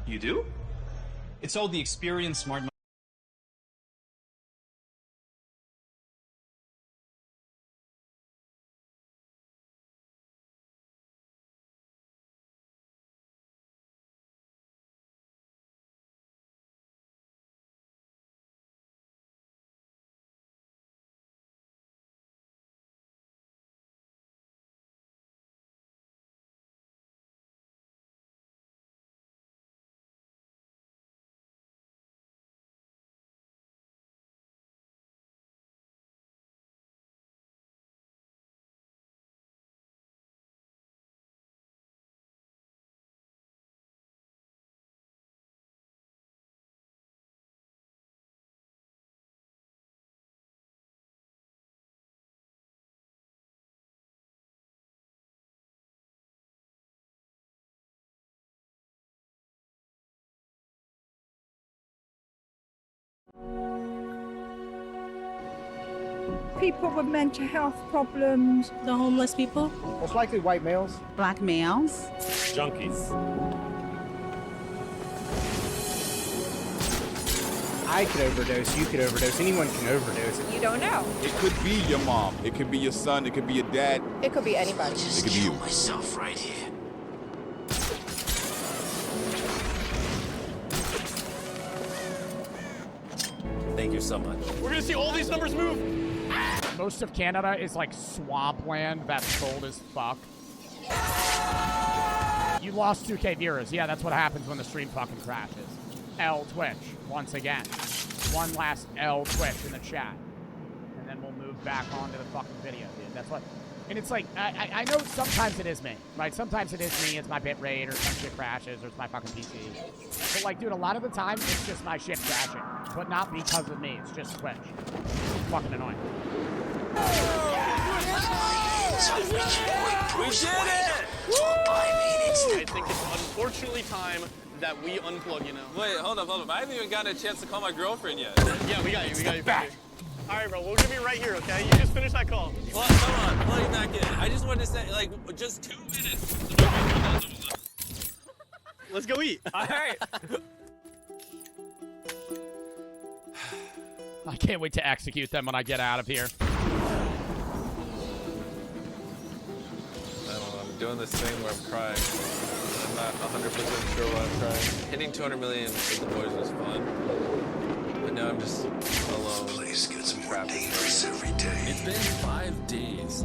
You do? It's all the experience, smart. People with mental health problems. The homeless people. Most likely white males. Black males. Junkies. I could overdose, you could overdose, anyone can overdose. You don't know. It could be your mom, it could be your son, it could be your dad. It could be anybody. It could be you. Myself right here. Thank you so much. We're gonna see all these numbers move. Most of Canada is like swampland that's cold as fuck. You lost 2K viewers. Yeah, that's what happens when the stream fucking crashes. L Twitch, once again. One last L Twitch in the chat. And then we'll move back onto the fucking video, dude. That's what... And it's like, I know sometimes it is me, right? Sometimes it is me, it's my bit rate, or some shit crashes, or it's my fucking PC. But like, dude, a lot of the time, it's just my shit crashing. But not because of me, it's just Twitch. It's fucking annoying. We did it! I think it's unfortunately time that we unplug, you know. Wait, hold up. I haven't even gotten a chance to call my girlfriend yet. Yeah, we got you. Back. All right, bro, we'll give you right here, okay? You just finished that call. Well, come on, plug it back in. I just wanted to say, like, just 2 minutes. Let's go eat. All right. I can't wait to execute them when I get out of here. I don't know, I'm doing this thing where I'm crying. I'm not 100% sure why I'm crying. Hitting 200 million with the boys was fun. But now I'm just alone. This place gets more dangerous every day. It's been 5 days.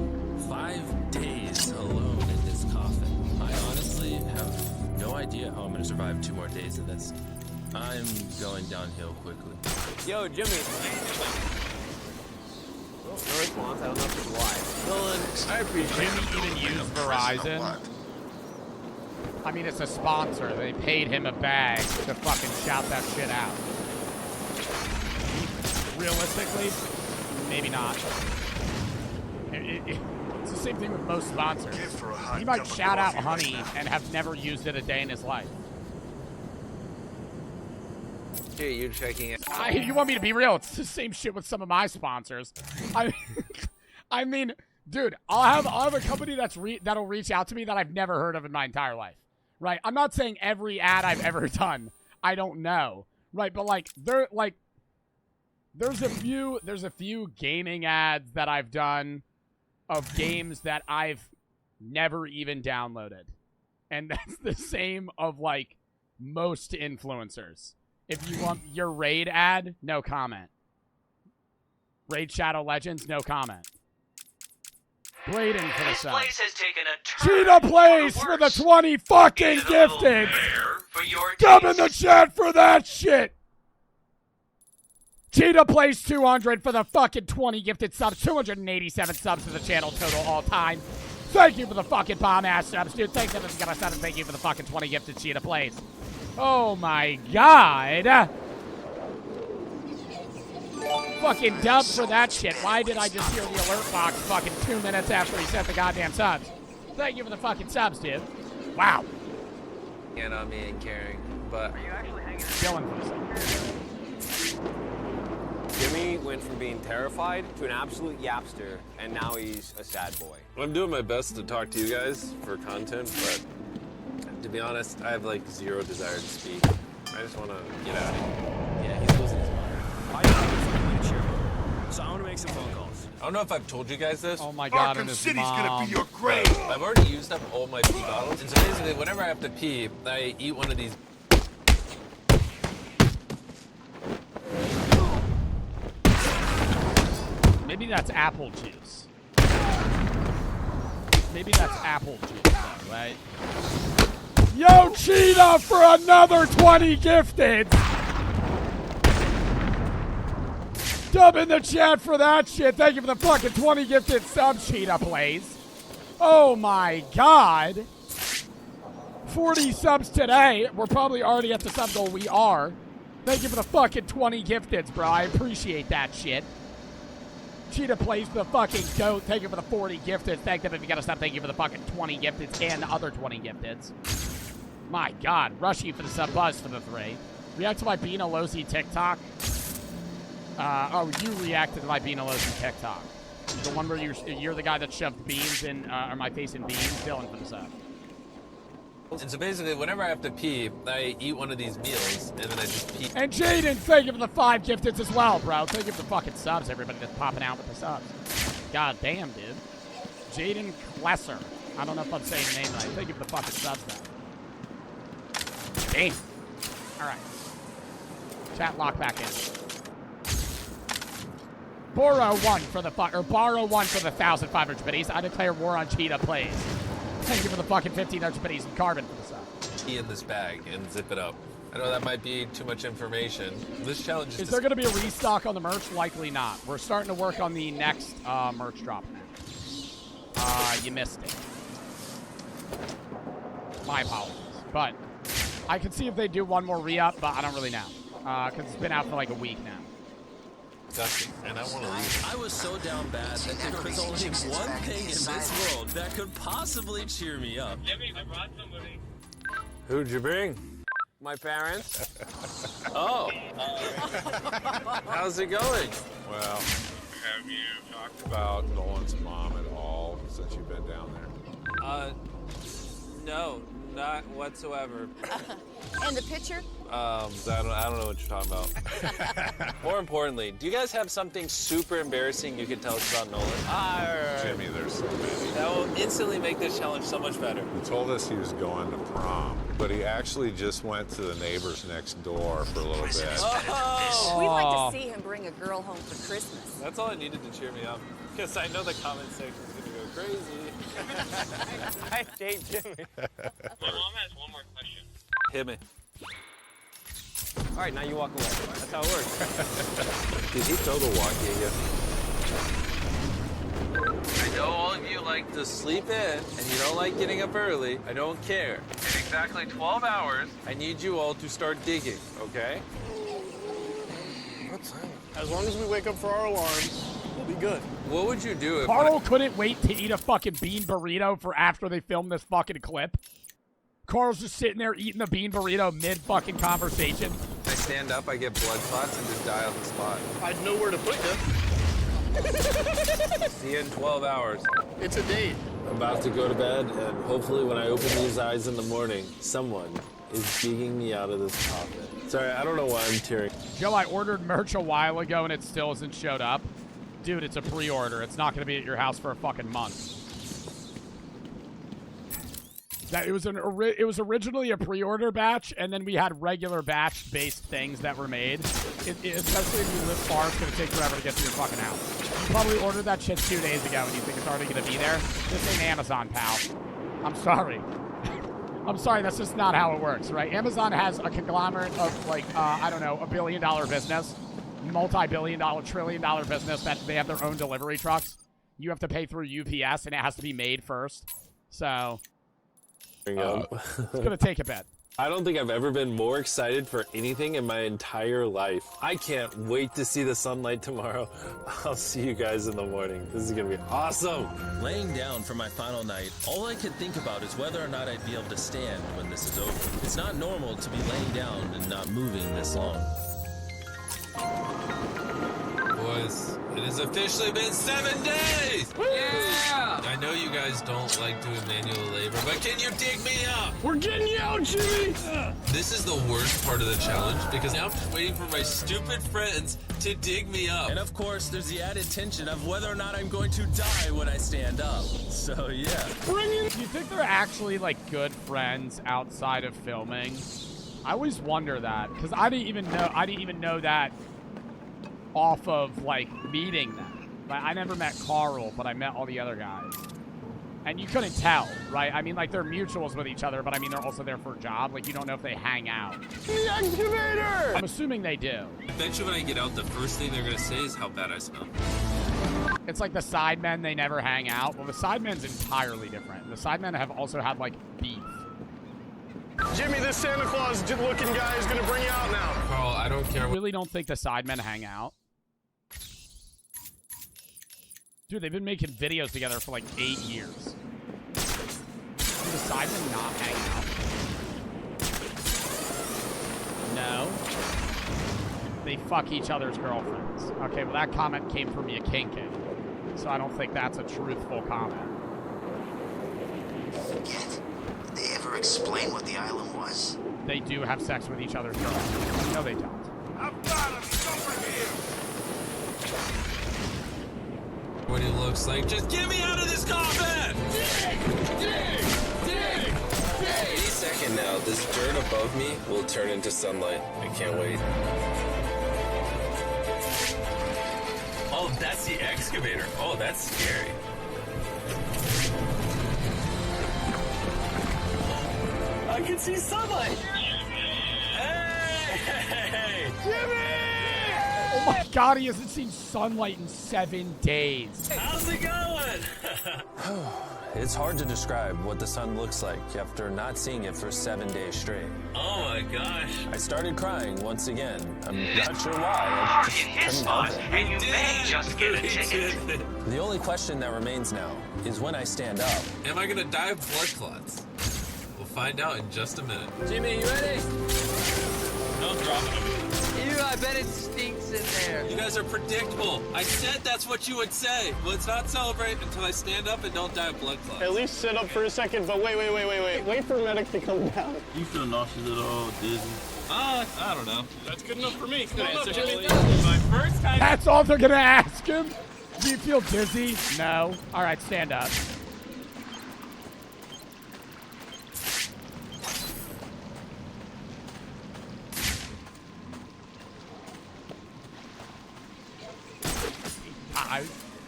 5 days alone in this coffin. I honestly have no idea how I'm gonna survive 2 more days of this. I'm going downhill quickly. Yo, Jimmy. No response, I don't know if it's why. Dylan, I appreciate it. Jimmy even used Verizon. I mean, it's a sponsor. They paid him a bag to fucking shout that shit out. Realistically, maybe not. It's the same thing with most sponsors. He might shout out Honey and have never used it a day in his life. Hey, you're checking it. You want me to be real? It's the same shit with some of my sponsors. I mean, dude, I'll have a company that'll reach out to me that I've never heard of in my entire life. Right? I'm not saying every ad I've ever done. I don't know. Right? But like, there's a few gaming ads that I've done of games that I've never even downloaded. And that's the same of like most influencers. If you want your Raid ad, no comment. Raid Shadow Legends, no comment. Waiting for the sub. This place has taken a turn. Cheetah Plays for the 20 fucking gifted. Dub in the chat for that shit. Cheetah Plays 200 for the fucking 20 gifted subs. 287 subs to the channel total all time. Thank you for the fucking bomb-ass subs, dude. Thanks for the subs. Thank you for the fucking 20 gifted Cheetah Plays. Oh my god. Fucking dub for that shit. Why did I just hear the alert box fucking 2 minutes after he sent the goddamn subs? Thank you for the fucking subs, dude. Wow. And on me and caring, but... Are you actually hanging out? Dylan for the subs. Jimmy went from being terrified to an absolute yapster, and now he's a sad boy. I'm doing my best to talk to you guys for content, but to be honest, I have like zero desire to speak. I just want to get out of here. Yeah, he's losing his mind. I know you're cheer. So I want to make some phone calls. I don't know if I've told you guys this. Oh my god, and Arkham his City's mom. gonna be your grave. I've already used up all my pee bottles, and so basically, whenever I have to pee, I eat one of these. Maybe that's apple juice. Maybe that's apple juice, though, right? Yo, Cheetah, for another 20 gifted! Dub in the chat for that shit. Thank you for the fucking 20 gifted sub, Cheetah, please. Oh my god. 40 subs today. We're probably already at the sub goal. We are. Thank you for the fucking 20 gifteds, bro. I appreciate that shit. Cheetah plays the fucking goat. Thank you for the 40 gifteds. Thank them if you gotta stop. Thank you for the fucking 20 gifteds and the other 20 gifteds. My god. Rushy for the sub, Buzz for the 3. React to my Beano Lozy TikTok. Oh, you reacted to my Beano Lozy TikTok. The one where you're the guy that shoved beans in, or my face in beans. Dylan for the sub. And so basically, whenever I have to pee, I eat one of these meals, and then I just pee. And Jaden, thank you for the 5 gifteds as well, bro. Thank you for the fucking subs, everybody that's popping out with the subs. God damn, dude. Jaden Klesser. I don't know if I'm saying your name right. Thank you for the fucking subs, though. Damn. All right. Chat lock back in. Borrow 1 for the borrow 1 for the 1,500 biddies. I declare war on Cheetah plays. Thank you for the fucking 1,500 biddies and Carbon for the sub. Pee in this bag and zip it up. I know that might be too much information. This challenge Is there going to be a restock on the merch? Likely not. We're starting to work on the next merch drop now. You missed it. My apologies. But I can see if they do one more re-up, but I don't really know. Because it's been out for like a week now. And I want to leave. I was so down bad that there was only one thing in this world that could possibly cheer me up. Jimmy, I brought somebody. Who'd you bring? My parents. Oh. How's it going? Well, have you talked about Nolan's mom at all since you've been down there? No, not whatsoever. And the picture? I don't know what you're talking about. More importantly, do you guys have something super embarrassing you could tell us about Nolan? Jimmy, there's so many. That will instantly make this challenge so much better. He told us he was going to prom, but he actually just went to the neighbors next door for a little bit. Oh. We'd like to see him bring a girl home for Christmas. That's all I needed to cheer me up. Because I know the comment section's going to go crazy. I hate Jimmy. My mom has one more question. Hit me. All right, now you walk away. That's how it works. Did he throw the walkie again? I know all of you like to sleep in, and you don't like getting up early. I don't care. In exactly 12 hours, I need you all to start digging, okay? What time? As long as we wake up for our alarms, we'll be good. What would you do if Carl couldn't wait to eat a fucking bean burrito for after they filmed this fucking clip. Carl's just sitting there eating the bean burrito mid-fucking conversation. I stand up, I get blood clots, and just die on the spot? I'd know where to put you. See you in 12 hours. It's a date. I'm about to go to bed, and hopefully when I open these eyes in the morning, someone is digging me out of this coffin. Sorry, I don't know why I'm tearing. Joe, I ordered merch a while ago and it still hasn't showed up. Dude, it's a pre-order. It's not going to be at your house for a fucking month. It was originally a pre-order batch, and then we had regular batch-based things that were made. Especially if you live far, it's going to take forever to get to your fucking house. You probably ordered that shit 2 days ago, and you think it's already going to be there. This ain't Amazon, pal. I'm sorry. I'm sorry, that's just not how it works, right? Amazon has a conglomerate of, like, I don't know, $1 billion business, multi-billion dollar, trillion-dollar business that they have their own delivery trucks. You have to pay through UPS, and it has to be made first. So... it's gonna take a bit. I don't think I've ever been more excited for anything in my entire life. I can't wait to see the sunlight tomorrow. I'll see you guys in the morning. This is gonna be awesome. Laying down for my final night, all I could think about is whether or not I'd be able to stand when this is over. It's not normal to be laying down and not moving this long. Boy, boys. It has officially been 7 days! Yeah! I know you guys don't like doing manual labor, but can you dig me up? We're getting you out, Jimmy! This is the worst part of the challenge, because now I'm just waiting for my stupid friends to dig me up. And of course, there's the added tension of whether or not I'm going to die when I stand up. So, yeah. Do you think they're actually, like, good friends outside of filming? I always wonder that, because I didn't even know that off of, like, meeting them. Like, I never met Carl, but I met all the other guys. And you couldn't tell, right? I mean, like, they're mutuals with each other, but I mean, they're also there for a job. Like, you don't know if they hang out. The excavator! I'm assuming they do. I bet you when I get out, the first thing they're gonna say is how bad I smell. It's like the Sidemen, they never hang out. Well, the Sidemen's entirely different. The Sidemen have also had, like, beef. Jimmy, this Santa Claus looking guy is gonna bring you out now. Carl, I don't care I what. really don't think the Sidemen hang out. Dude, they've been making videos together for like 8 years. Do the Sidemen not hang out? No. They fuck each other's girlfriends. Okay, well that comment came from Yakinkin. So I don't think that's a truthful comment. Did they ever explain what the island was? They do have sex with each other's girlfriends. No, they don't. I've got him! He's over here! What he looks like. Just get me out of this coffin! Dig! Any second now, this dirt above me will turn into sunlight. I can't wait. Oh, that's the excavator. Oh, that's scary. I can see sunlight! Hey! Jimmy! Oh my god, he hasn't seen sunlight in 7 days. How's it going? It's hard to describe what the sun looks like after not seeing it for 7 days straight. Oh my gosh. I started crying once again. I'm not sure why. I just couldn't help it. And you may just get a ticket. The only question that remains now is when I stand up. Am I gonna die of blood clots? We'll find out in just a minute. Jimmy, you ready? Don't drop it. Ew, I bet it stinks in there. You guys are predictable. I said that's what you would say. Let's not celebrate until I stand up and don't die of blood clots. At least sit up for a second, but wait. Wait for medic to come down. You feel nauseous at all, dizzy? I don't know. That's good enough for me. Good answer, Jimmy. My first time. That's all they're gonna ask him? Do you feel dizzy? No. Alright, stand up.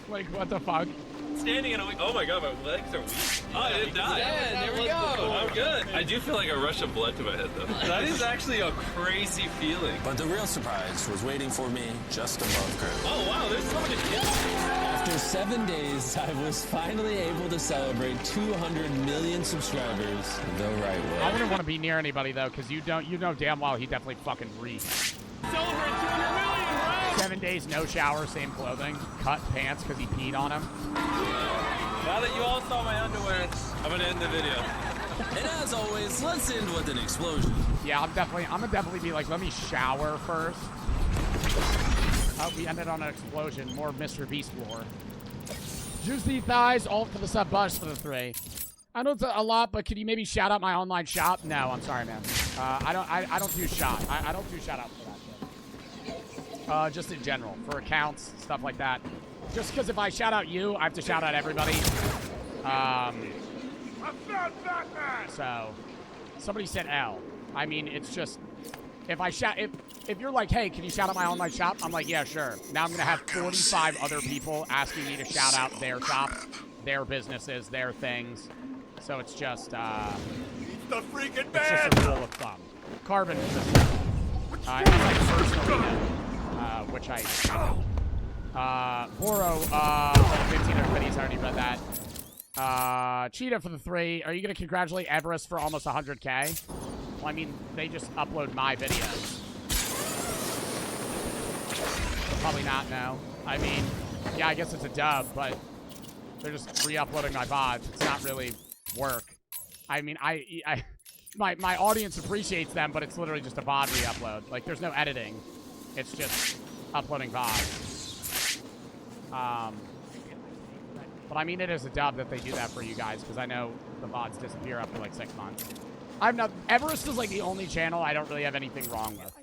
Like, what the fuck? Standing in a week. Oh my god, my legs are weak. Oh, I didn't die. Yeah, there we go. I'm good. I do feel like a rush of blood to my head, though. That is actually a crazy feeling. But the real surprise was waiting for me just above ground. Oh wow, there's so many kids. After 7 days, I was finally able to celebrate 200 million subscribers the right way. I wouldn't want to be near anybody, though, because you know damn well he definitely fucking reeks. Celebrate 200 million, bro! 7 days, no shower, same clothing, cut pants because he peed on him. Now that you all saw my underwear, I'm gonna end the video. And as always, let's end with an explosion. Yeah, I'm gonna definitely be like, let me shower first. Oh, we ended on an explosion. More Mr. Beast lore. Juicy thighs, alt for the sub, bush for the 3. I know it's a lot, but could you maybe shout out my online shop? No, I'm sorry, man. I don't do shop. I don't do shout outs for that shit. Just in general, for accounts, stuff like that. Just because if I shout out you, I have to shout out everybody. So, somebody said L. I mean, it's just, if you're like, hey, can you shout out my online shop? I'm like, yeah, sure. Now I'm going to have 45 other people asking me to shout out their shops, their businesses, their things. So it's just, The freaking it's just a rule of thumb. Carbon is it's like first arena, which I know. Boro, 15 everybody's already read that. Cheetah for the 3. Are you going to congratulate Everest for almost 100K? Well, I mean, they just upload my videos. So probably not, no. I mean, yeah, I guess it's a dub, but they're just re-uploading my VODs. It's not really work. I mean, my audience appreciates them, but it's literally just a VOD re-upload. Like, there's no editing. It's just uploading VODs. But I mean, it is a dub that they do that for you guys, because I know the VODs disappear after like 6 months. I'm not. Everest is like the only channel I don't really have anything wrong with.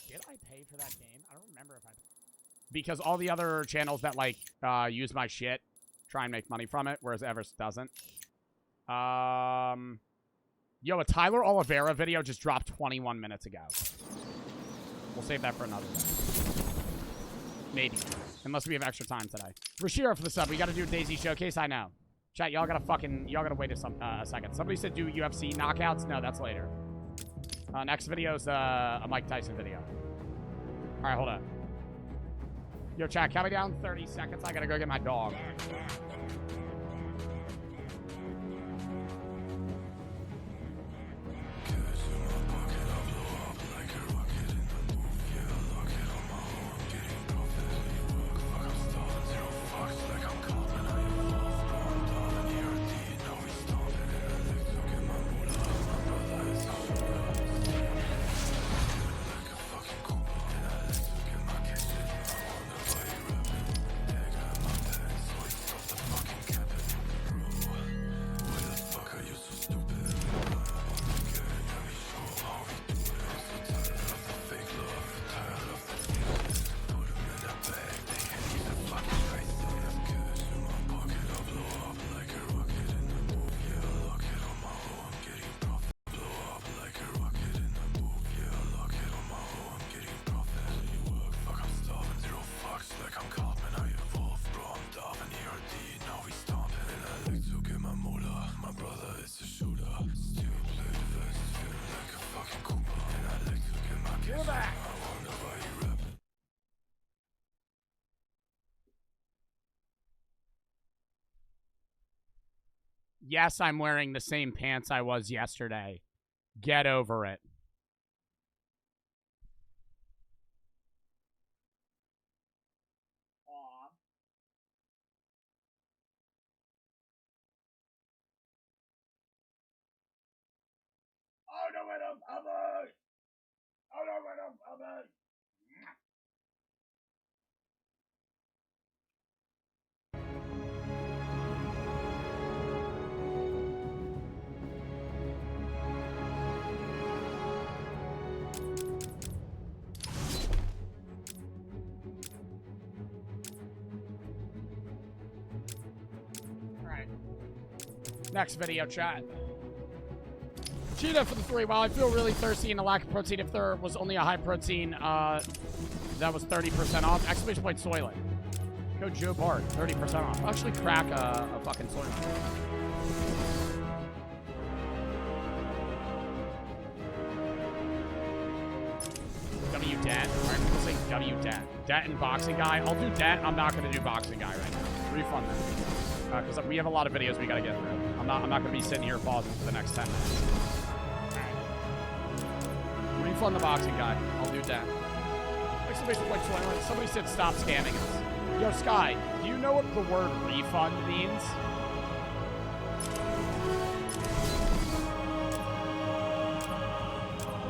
Did I pay for that game? I don't remember if I. Because all the other channels that like use my shit try and make money from it, whereas Everest doesn't. Yo, a Tyler Oliveira video just dropped 21 minutes ago. We'll save that for another day. Maybe. Unless we have extra time today. Rashira for the sub. We got to do a Daisy showcase. I know. Chat, y'all gotta wait a second. Somebody said do UFC knockouts. No, that's later. Next video is a Mike Tyson video. All right, hold on. Yo, chat, count me down 30 seconds. I gotta go get my dog. Yes, I'm wearing the same pants I was yesterday. Get over it. Next video, chat. Cheetah for the 3. While I feel really thirsty and a lack of protein, if there was only a high protein, that was 30% off. Exclamation point Soylent. Code Joe Bart, 30% off. I'll actually crack a fucking Soylent. W-Dat. Alright, we'll say W-Dat. Dat and boxing guy. I'll do Dat. I'm not going to do boxing guy right now. Refund that. Because we have a lot of videos we got to get through. I'm not going to be sitting here pausing for the next 10 minutes. Right. Refund the boxing guy. I'll do that. Exclamation point Soylent. Somebody said stop scamming us. Yo, Sky, do you know what the word refund means?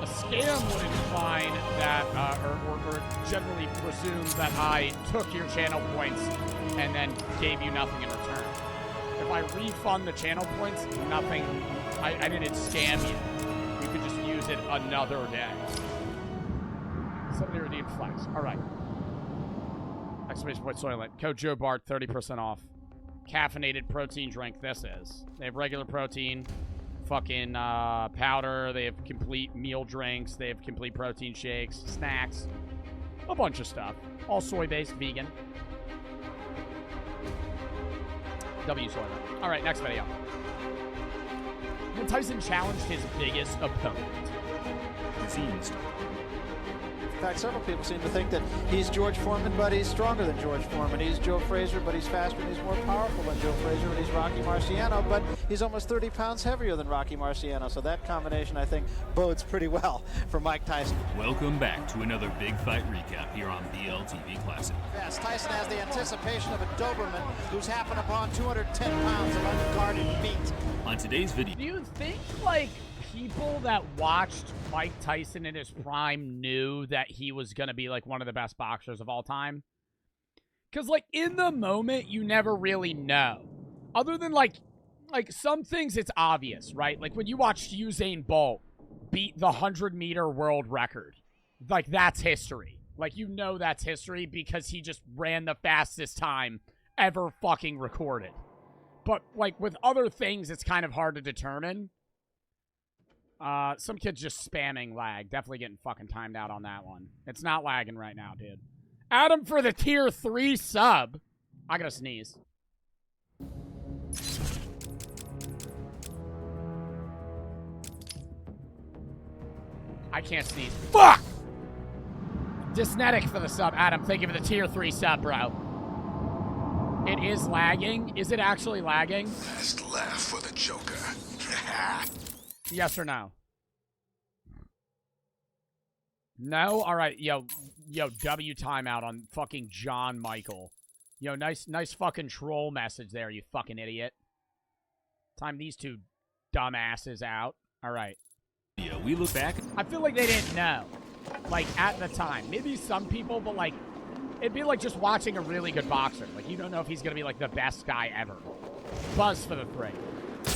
A scam would imply that, or generally presumes that I took your channel points and then gave you nothing in return. If I refund the channel points, nothing. I didn't scam you. You could just use it another day. Somebody redeemed flex. All right. Exclamation point Soylent. Code Joe Bart, 30% off. Caffeinated protein drink. This is. They have regular protein, fucking powder. They have complete meal drinks. They have complete protein shakes, snacks, a bunch of stuff. All soy-based, vegan. W Soylent. All right, next video. When Tyson challenged his biggest opponent. Diseased. In fact, several people seem to think that he's George Foreman, but he's stronger than George Foreman. He's Joe Frazier, but he's faster and he's more powerful than Joe Frazier, and he's Rocky Marciano, but he's almost 30 pounds heavier than Rocky Marciano. So that combination, I think, bodes pretty well for Mike Tyson. Welcome back to another big fight recap here on BLTV Classic. Yes, Tyson has the anticipation of a Doberman who's happened upon 210 pounds of unguarded meat. On today's video, do you think, like, people that watched Mike Tyson in his prime knew that he was going to be, like, one of the best boxers of all time? Because, like, in the moment, you never really know. Other than, like some things, it's obvious, right? Like, when you watch Usain Bolt beat the 100-meter world record, like, that's history. Like, you know that's history because he just ran the fastest time ever fucking recorded. But, like, with other things, it's kind of hard to determine. Some kid's just spamming lag. Definitely getting fucking timed out on that one. It's not lagging right now, dude. Adam for the tier 3 sub. I gotta sneeze. I can't sneeze. Fuck! Dysnetic for the sub. Adam, thank you for the tier 3 sub, bro. It is lagging. Is it actually lagging? Last laugh for the Joker. Yes or no? No? Alright, yo, W timeout on fucking John Michael. Yo, nice fucking troll message there, you fucking idiot. Time these two dumbasses out. Alright. Yeah, we look back. I feel like they didn't know. Like, at the time. Maybe some people, but like, it'd be like just watching a really good boxer. Like, you don't know if he's gonna be like the best guy ever. Buzz for the 3.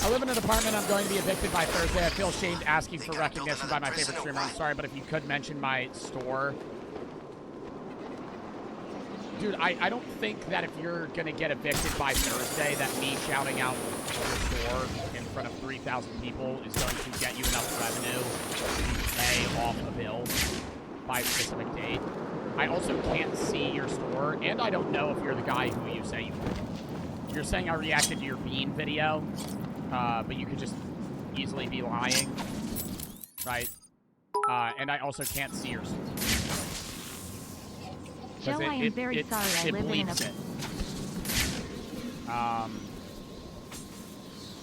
I live in an apartment. I'm going to be evicted by Thursday. I feel ashamed asking for recognition by my favorite streamer. I'm sorry, but if you could mention my store. Dude, I don't think that if you're going to get evicted by Thursday, that me shouting out your store in front of 3,000 people is going to get you enough revenue to pay off a bill by a specific date. I also can't see your store, and I don't know if you're the guy who you say you are. You're saying I reacted to your Bean video, but you could just easily be lying, right? And I also can't see your store. Joe, I am very sorry. I live in a...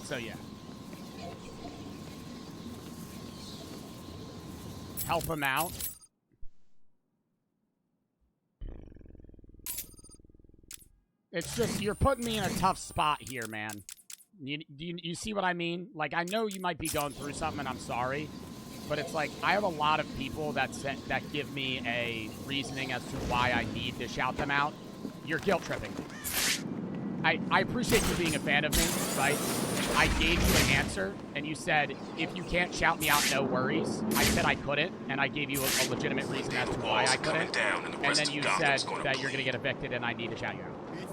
So yeah. Help him out. It's just, you're putting me in a tough spot here, man. You see what I mean? Like, I know you might be going through something, and I'm sorry. But it's like, I have a lot of people that give me a reasoning as to why I need to shout them out. You're guilt tripping me. I appreciate you being a fan of me, right? I gave you an answer, and you said, if you can't shout me out, no worries. I said I couldn't, and I gave you a legitimate reason as to why I couldn't. And then you said that you're going to get evicted, and I need to shout you out.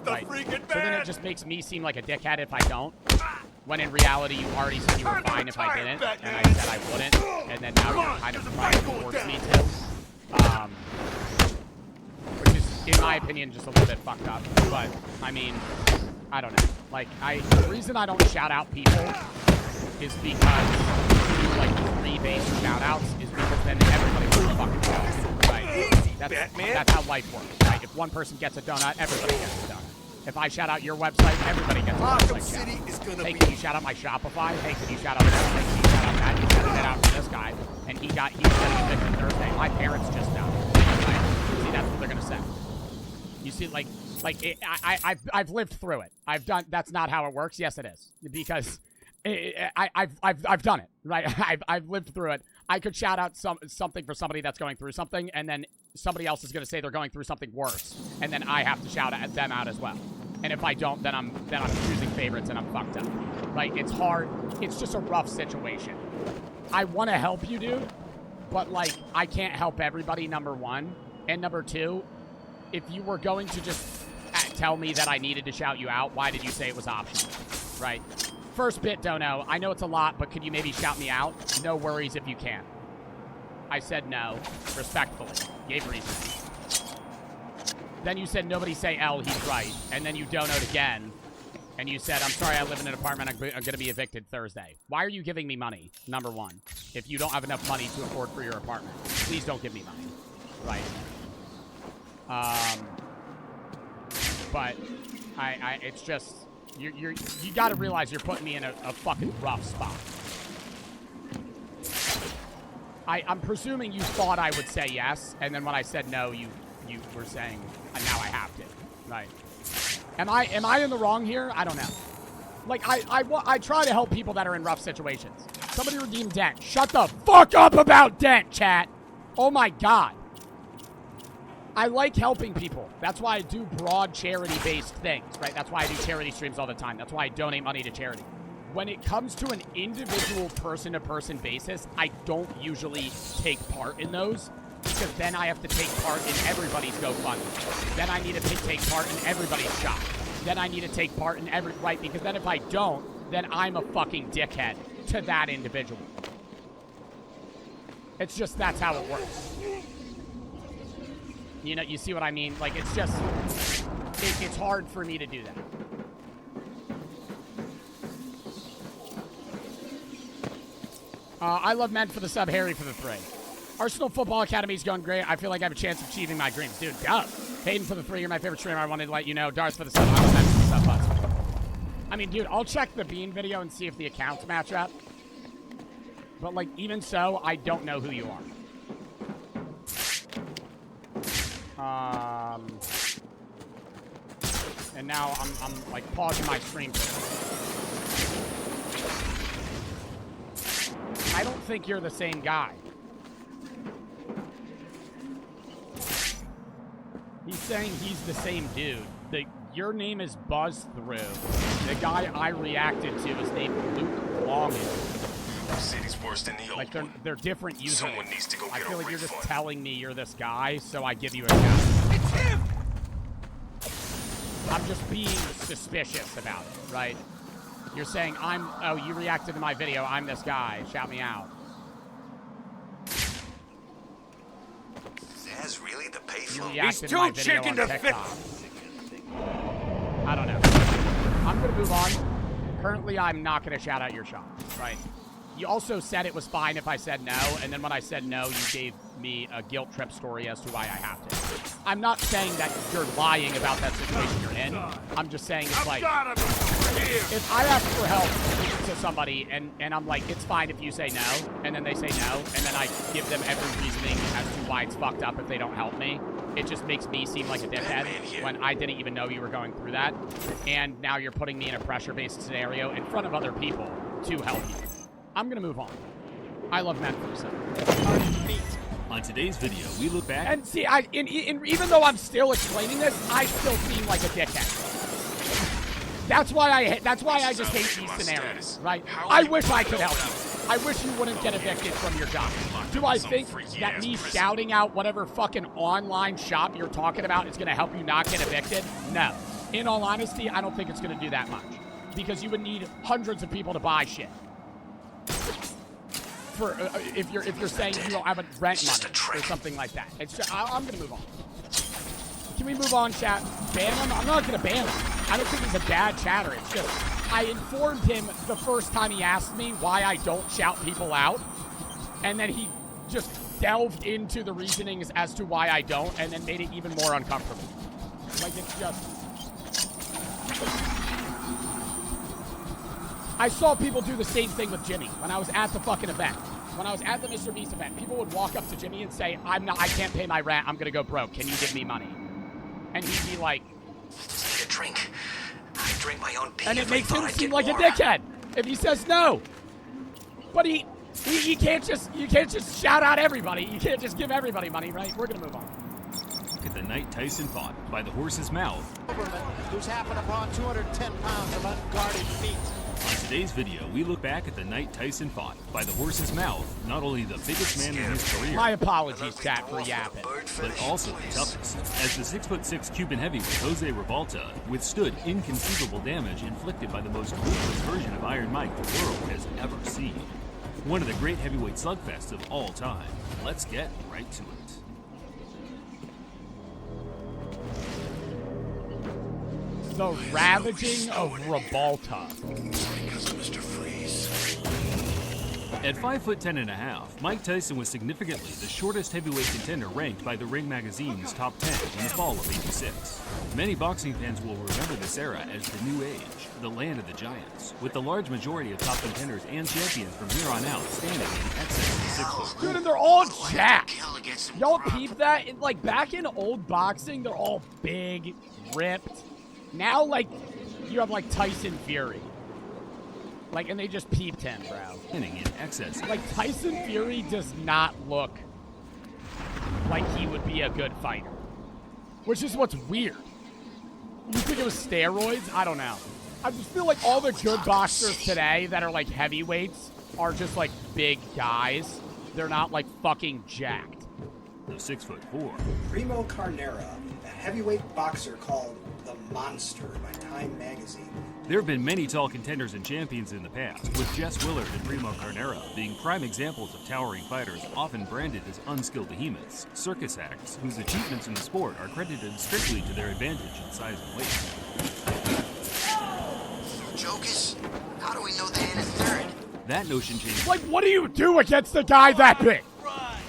Right. So then it just makes me seem like a dickhead if I don't. When in reality, you already said you were fine if I didn't, and I said I wouldn't, and then now you're kind of trying to force me to. Which is, in my opinion, just a little bit fucked up. But, I mean, I don't know. Like, the reason I don't shout out people is because you do, like, 3 base shout-outs, is because then everybody will fucking go, right? That's how life works, right? If one person gets a donut, everybody gets a donut. If I shout out your website, everybody gets a website shout. Hey, can you shout out my Shopify? Hey, can you shout out this? Hey, can you shout out that? You shouted it out to this guy, and he's getting evicted Thursday. My parents just died. Right? See, that's what they're gonna say. You see, I've lived through it. That's not how it works. Yes, it is, because I've done it. Right? I've lived through it. I could shout out something for somebody that's going through something, and then somebody else is going to say they're going through something worse, and then I have to shout at them out as well. And if I don't, then I'm choosing favorites, and I'm fucked up. Right? It's hard. It's just a rough situation. I want to help you, dude, but like I can't help everybody. Number one, and number two, if you were going to just tell me that I needed to shout you out, why did you say it was optional? Right? First bit, don't know. I know it's a lot, but could you maybe shout me out? No worries if you can. I said no, respectfully. Gave reasons. Then you said nobody say L, he's right. And then you don't-note again. And you said, I'm sorry, I live in an apartment. I'm going to be evicted Thursday. Why are you giving me money, number one? If you don't have enough money to afford for your apartment, please don't give me money. Right. But it's just... You got to realize you're putting me in a fucking rough spot. I'm presuming you thought I would say yes, and then when I said no, you were saying now I have to, right? Am I in the wrong here? I don't know. Like I try to help people that are in rough situations. Somebody redeem Dent. Shut the fuck up about Dent, chat. Oh my god. I like helping people. That's why I do broad charity-based things, right? That's why I do charity streams all the time. That's why I donate money to charity. When it comes to an individual person-to-person basis, I don't usually take part in those because then I have to take part in everybody's GoFundMe. Then I need to take part in everybody's shop. Then I need to take part in right? Because then if I don't, then I'm a fucking dickhead to that individual. It's just, that's how it works. You know, you see what I mean? Like, it's just, it's hard for me to do that. I love men for the sub, Harry for the 3. Arsenal Football Academy is going great. I feel like I have a chance of achieving my dreams. Dude, go. Hayden for the 3, you're my favorite streamer. I wanted to let you know. Darth for the sub, I love men for the sub, buds. I mean, dude, I'll check the Bean video and see if the accounts match up. But, like, even so, I don't know who you are. And now I'm like pausing my stream for I don't think you're the same guy. He's saying he's the same dude. Your name is Buzz Through. The guy I reacted to is named Luke Longin. City's worse than the like they're different usernames. Someone needs to go I get feel a like you're just refund. telling me you're this guy, so I give you a shout. It's him! I'm just being suspicious about it, right? You're saying oh, you reacted to my video, I'm this guy, shout me out. That's really the payphone. He's too chicken to fit. I don't know. I'm gonna move on. Currently, I'm not gonna shout out your shop, right? You also said it was fine if I said no, and then when I said no, you gave me a guilt trip story as to why I have to. I'm not saying that you're lying about that situation you're in. I'm just saying it's like, if I ask for help to somebody and I'm like, it's fine if you say no, and then they say no, and then I give them every reasoning as to why it's fucked up if they don't help me, it just makes me seem like a dickhead when I didn't even know you were going through that. And now you're putting me in a pressure-based scenario in front of other people to help you. I'm gonna move on. I love men for On today's video, we look back and see. Even though I'm still explaining this, I still seem like a dickhead. That's why I just hate these scenarios, right? I wish I could help you. I wish you wouldn't get evicted from your job. Do I think that me shouting out whatever fucking online shop you're talking about is gonna help you not get evicted? No. In all honesty, I don't think it's gonna do that much because you would need hundreds of people to buy shit. For if you're saying you don't have a rent money or something like that, it's just, I'm gonna move on. Can we move on, chat? Ban him? I'm not gonna ban him. I don't think he's a bad chatter. It's just I informed him the first time he asked me why I don't shout people out, and then he just delved into the reasonings as to why I don't, and then made it even more uncomfortable. Like it's just. I saw people do the same thing with Jimmy when I was at the fucking event. When I was at the Mr. Beast event, people would walk up to Jimmy and say, I can't pay my rent, I'm gonna go broke, can you give me money? And he'd be like, Just need a drink. I drink my own pee. and it makes him seem like a dickhead if he says no. But you can't just shout out everybody. You can't just give everybody money, right? We're gonna move on. at the night Tyson fought by the horse's mouth. Who's happened upon 210 pounds of unguarded feet. On today's video, we look back at the night Tyson fought by the horse's mouth, not only the biggest man in his career. My apologies, chat, for yapping. But also the toughest, as the 6'6" Cuban heavyweight Jose Revolta withstood inconceivable damage inflicted by the most ruthless version of Iron Mike the world has ever seen. One of the great heavyweight slugfests of all time. Let's get right to it. The Ravaging of Revolta. At 5'10½", Mike Tyson was significantly the shortest heavyweight contender ranked by the Ring Magazine's top 10 in the fall of '86. Many boxing fans will remember this era as the New Age, the land of the giants, with the large majority of top contenders and champions from here on out standing in excess of 6 foot. Dude, and they're all jacked. Y'all peep that? Like, back in old boxing, they're all big, ripped. Now, like, you have, like, Tyson Fury. Like, and they just peeped him, bro. In excess. Like, Tyson Fury does not look like he would be a good fighter. Which is what's weird. You think it was steroids? I don't know. I just feel like all the good boxers today that are like heavyweights are just like big guys. They're not like fucking jacked. The 6'4". Primo Carnera, a heavyweight boxer called the Monster by Time Magazine. There have been many tall contenders and champions in the past, with Jess Willard and Primo Carnera being prime examples of towering fighters often branded as unskilled behemoths, circus acts, whose achievements in the sport are credited strictly to their advantage in size and weight. Jokers? How do we know they're in a third? That notion changed. Like, what do you do against a guy that big?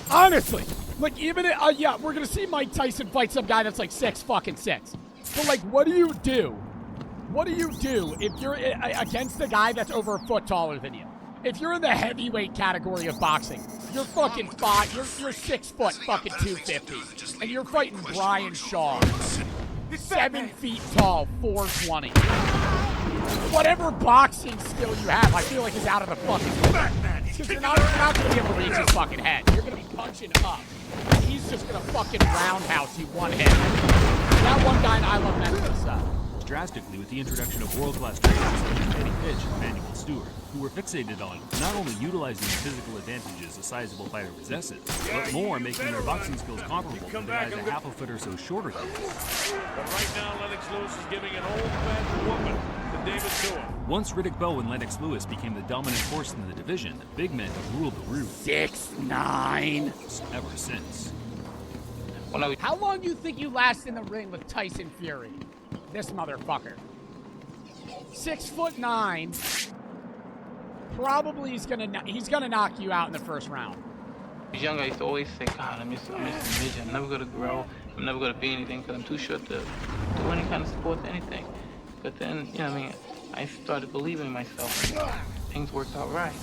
Honestly. Like, even, yeah, we're going to see Mike Tyson fight some guy that's like 6'6". But, like, what do you do? What do you do if you're against a guy that's over a foot taller than you? If you're in the heavyweight category of boxing, you're fucking you're 6 foot, fucking 250. And you're fighting Brian Shaw. 7 feet tall, 420. Whatever boxing skill you have, I feel like is out of the fucking because you're not going to be able to reach his fucking head. You're going to be punching up. He's just going to fucking roundhouse you one hit. That one guy in I Love Memphis. Drastically with the introduction of world-class trainers like Eddie Pitch and Manuel Stewart, who were fixated on not only utilizing the physical advantages a sizable fighter possesses, but more making their boxing skills comparable to the guys a half a foot or so shorter than them. But right now, Lennox Lewis is giving an old-fashioned whooping to David Stewart. Once Riddick Bowe and Lennox Lewis became the dominant force in the division, big men have ruled the roost. 6'9". Ever since. How long do you think you last in the ring with Tyson Fury? This motherfucker. 6'9". Probably he's gonna knock you out in the first round. As young, I used to always say, God, I'm just a midget. I'm never gonna grow. I'm never gonna be anything because I'm too short to do any kind of sports, anything. But then, you know, what I mean, I started believing in myself, and things worked out right.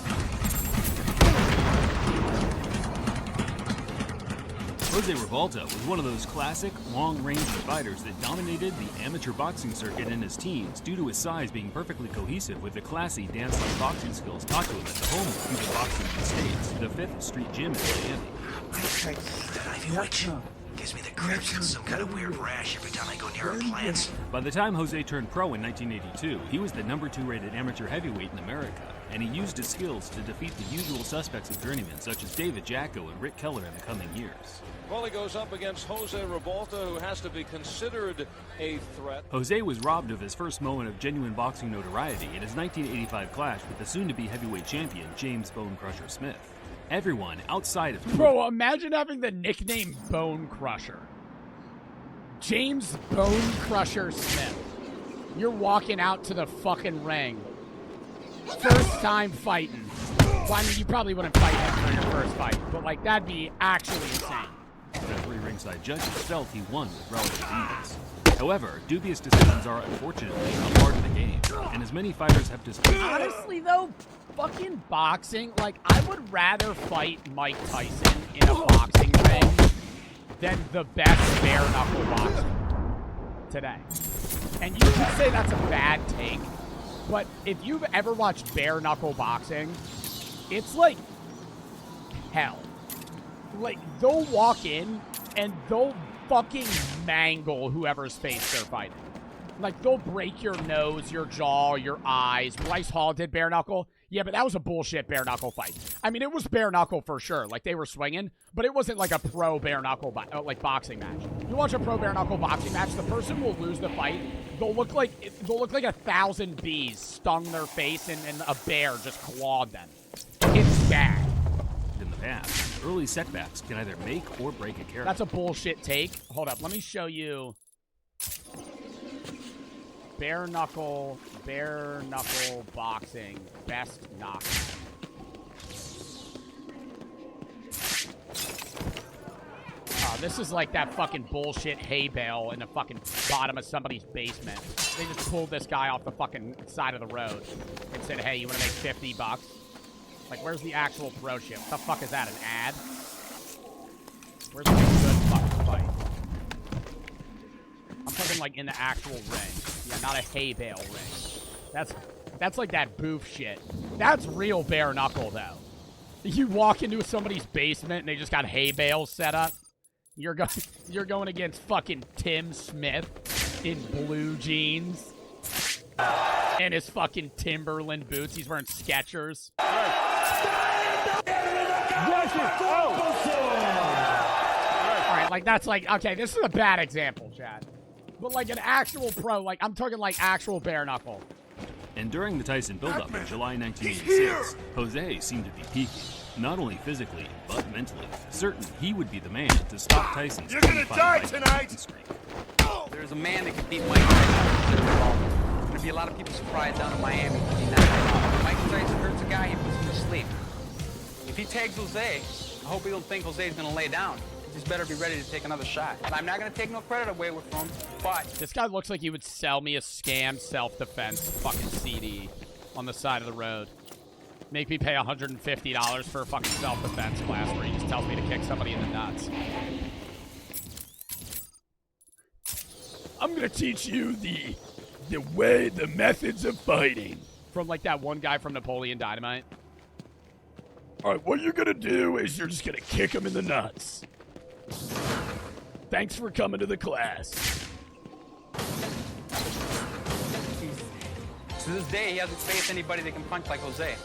Jose Revolta was one of those classic, long-range fighters that dominated the amateur boxing circuit in his teens due to his size being perfectly cohesive with the classy dance-like boxing skills taught to him at the home of Cuban boxing in the States, the 5th Street Gym in Miami. That Ivy Witch gives me the grips and some kind of weird rash every time I go near her plants. By the time Jose turned pro in 1982, he was the number 2 rated amateur heavyweight in America, and he used his skills to defeat the usual suspects of journeymen such as David Jacko and Rick Keller in the coming years. Well, he goes up against Jose Revolta, who has to be considered a threat. Jose was robbed of his first moment of genuine boxing notoriety in his 1985 clash with the soon-to-be heavyweight champion James Bone Crusher Smith. Everyone outside of... Bro, imagine having the nickname Bone Crusher. James Bone Crusher Smith. You're walking out to the fucking ring. First time fighting. Well, I mean, you probably wouldn't fight him for your first fight, but, like, that'd be actually insane. Referee ringside judges felt he won with relative ease. However, dubious decisions are unfortunately a part of the game, and as many fighters have displayed... Honestly, though, fucking boxing, like, I would rather fight Mike Tyson in a boxing ring than the best bare-knuckle boxer today. And you could say that's a bad take, but if you've ever watched bare-knuckle boxing, it's like hell. Like, they'll walk in and they'll fucking mangle whoever's face they're fighting. Like, they'll break your nose, your jaw, your eyes. Bryce Hall did bare knuckle. Yeah, but that was a bullshit bare knuckle fight. I mean, it was bare knuckle for sure. Like, they were swinging, but it wasn't like a pro bare knuckle like boxing match. You watch a pro bare knuckle boxing match, the person will lose the fight. They'll look like 1,000 bees stung their face and a bear just clawed them. It's bad. In the past, early setbacks can either make or break a character. That's a bullshit take. Hold up, let me show you. Bare knuckle boxing, best knockout. Oh, this is like that fucking bullshit hay bale in the fucking bottom of somebody's basement. They just pulled this guy off the fucking side of the road and said, hey, you want to make $50? Like, where's the actual pro shit? What the fuck is that, an ad? Where's the good fucking fight? I'm talking, like, in the actual ring. Yeah, not a hay bale ring. That's like that boof shit. That's real bare knuckle, though. You walk into somebody's basement and they just got hay bales set up. You're going against fucking Tim Smith in blue jeans and his fucking Timberland boots. He's wearing Skechers. Alright, like that's like, okay, this is a bad example, Chad. But like an actual pro, like I'm talking like actual bare knuckle. And during the Tyson build-up in July 1986, Jose seemed to be peaking, not only physically, but mentally, certain he would be the man to stop Tyson's You're gonna die tonight! streak. There's a man that can beat Mike Tyson. There's gonna be a lot of people surprised down in Miami. Mike Tyson hurts a guy, he puts him to sleep. If he tags Jose, I hope he don't think Jose's gonna lay down. He just better be ready to take another shot. I'm not gonna take no credit away from him, but this guy looks like he would sell me a scam self-defense fucking CD on the side of the road. Make me pay $150 for a fucking self-defense class where he just tells me to kick somebody in the nuts. I'm gonna teach you the methods of fighting. From like that one guy from Napoleon Dynamite. Alright, what you're gonna do is you're just gonna kick him in the nuts. Thanks for coming to the class. to this day he hasn't faced anybody that can punch like Jose.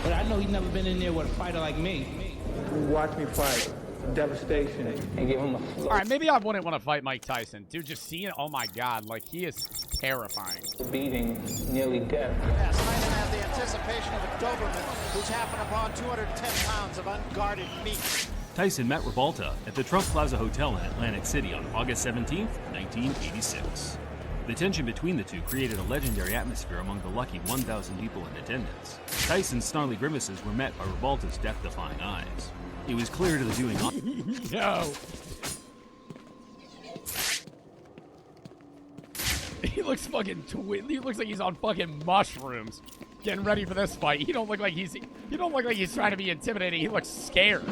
But I know he's never been in there with a fighter like me. Watch me fight. Devastation. And give him a All right, maybe I wouldn't want to fight Mike Tyson. Dude, just seeing, oh my God, like, he is terrifying. beating, nearly dead. Yes, Tyson has the anticipation of a Doberman who's happened upon 210 pounds of unguarded meat. Tyson met Revolta at the Trump Plaza Hotel in Atlantic City on August 17, 1986. The tension between the two created a legendary atmosphere among the lucky 1,000 people in attendance. Tyson's snarly grimaces were met by Revolta's death-defying eyes. It was clear to the viewing audience. No. He looks fucking he looks like he's on fucking mushrooms, getting ready for this fight. He don't look like he's trying to be intimidating. He looks scared.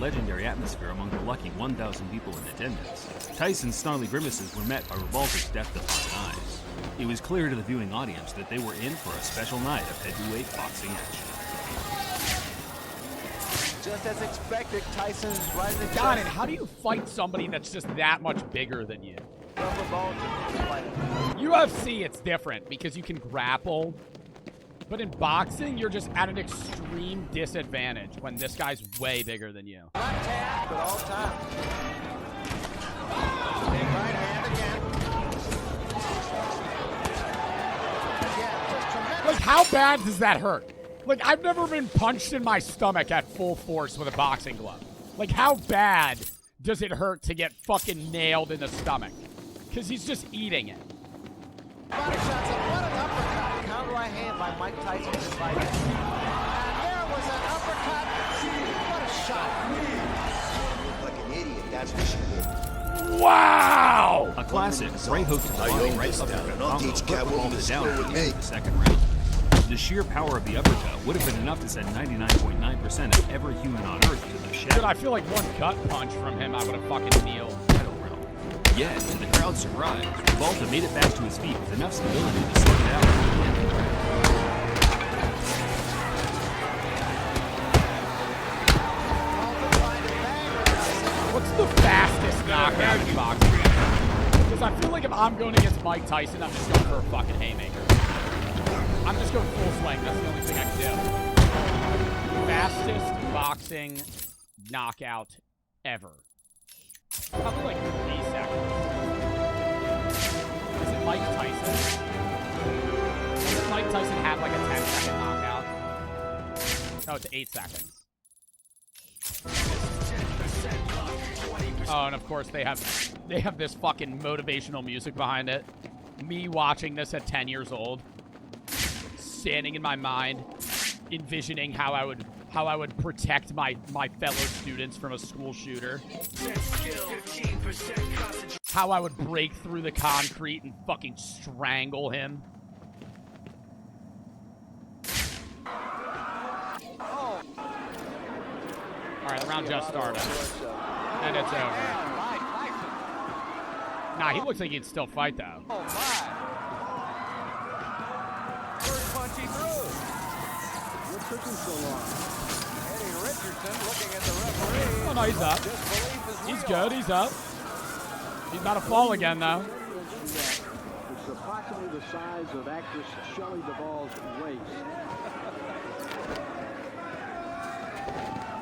Legendary atmosphere among the lucky 1,000 people in attendance. Tyson's snarly grimaces were met by Revolta's death-defying eyes. It was clear to the viewing audience that they were in for a special night of heavyweight boxing action. Just as expected, Tyson's right in the God, and how do you fight somebody that's just that much bigger than you? UFC, it's different because you can grapple. But in boxing, you're just at an extreme disadvantage when this guy's way bigger than you. Left hand, but all time. Big right hand again. Like, how bad does that hurt? Like, I've never been punched in my stomach at full force with a boxing glove. Like, how bad does it hurt to get fucking nailed in the stomach? Because he's just eating it. Body shots and what an uppercut. Counter right hand by Mike Tyson. And there was an uppercut. What a shot. You look like an idiot, that's what she did. Wow! A classic right hook to the body right up after the combo put Revolta down at the end of the second round. The sheer power of the uppercut would have been enough to send 99.9% of every human on Earth to the shadow. Dude, I feel like one gut punch from him, I would have fucking kneeled. Yet, to the crowd's surprise, Revolta made it back to his feet with enough stability to slow it out at the end of the round. What's the fastest knockout in boxing? Because I feel like if I'm going against Mike Tyson, I'm just going for a fucking haymaker. I'm just going full swing. That's the only thing I can do. Fastest boxing knockout ever. Probably like 3 seconds. Is it Mike Tyson? Does Mike Tyson have like a 10-second knockout? Oh, it's 8 seconds. Oh, and of course they have this fucking motivational music behind it. Me watching this at 10 years old, standing in my mind, envisioning how I would protect my fellow students from a school shooter. How I would break through the concrete and fucking strangle him. Alright, the round just started. And it's over. Nah, he looks like he'd still fight, though. cooking so long? Eddie Richardson looking at the referee. Oh, no, he's up. He's good. He's up. He's about to fall again, though. It's approximately the size of actress Shelley Duvall's waist.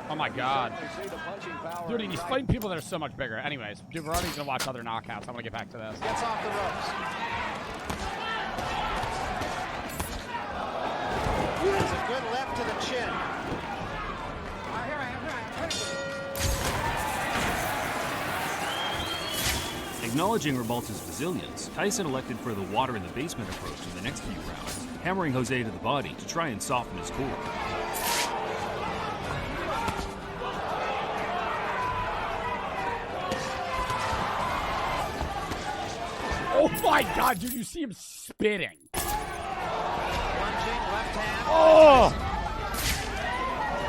Oh my god. Dude, he's fighting people that are so much bigger. Anyways, dude, we're already gonna watch other knockouts. I'm gonna get back to this. Gets off the ropes. There's a good left to the chin. Acknowledging Rebalta's resilience, Tyson elected for the water in the basement approach in the next few rounds, hammering Jose to the body to try and soften his core. Oh my god, dude, you see him spitting. Lunging, left hand. Oh!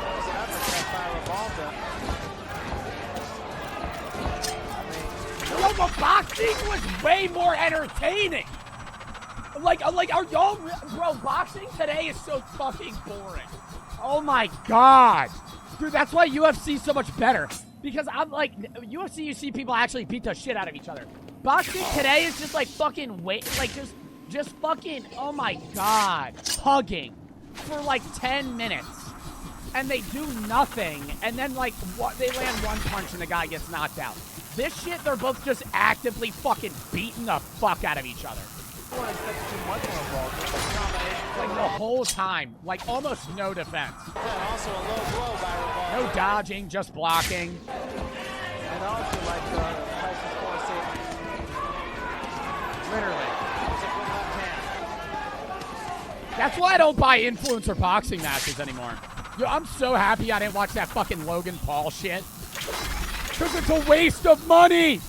There's an uppercut by Rebalta. Yo, the boxing was way more entertaining. Like, are y'all, bro, boxing today is so fucking boring. Oh my god. Dude, that's why UFC is so much better. Because I'm like, UFC, you see people actually beat the shit out of each other. Boxing today is just like fucking just fucking, oh my god, hugging for like 10 minutes. And they do nothing. And then like, they land one punch and the guy gets knocked out. This shit, they're both just actively fucking beating the fuck out of each other. Like the whole time. Like almost no defense. Yeah, also a low blow by Rebalta. No dodging, just blocking. And also like Tyson's force safety. Literally. There's a good left hand. That's why I don't buy influencer boxing matches anymore. Yo, I'm so happy I didn't watch that fucking Logan Paul shit. Because it's a waste of money.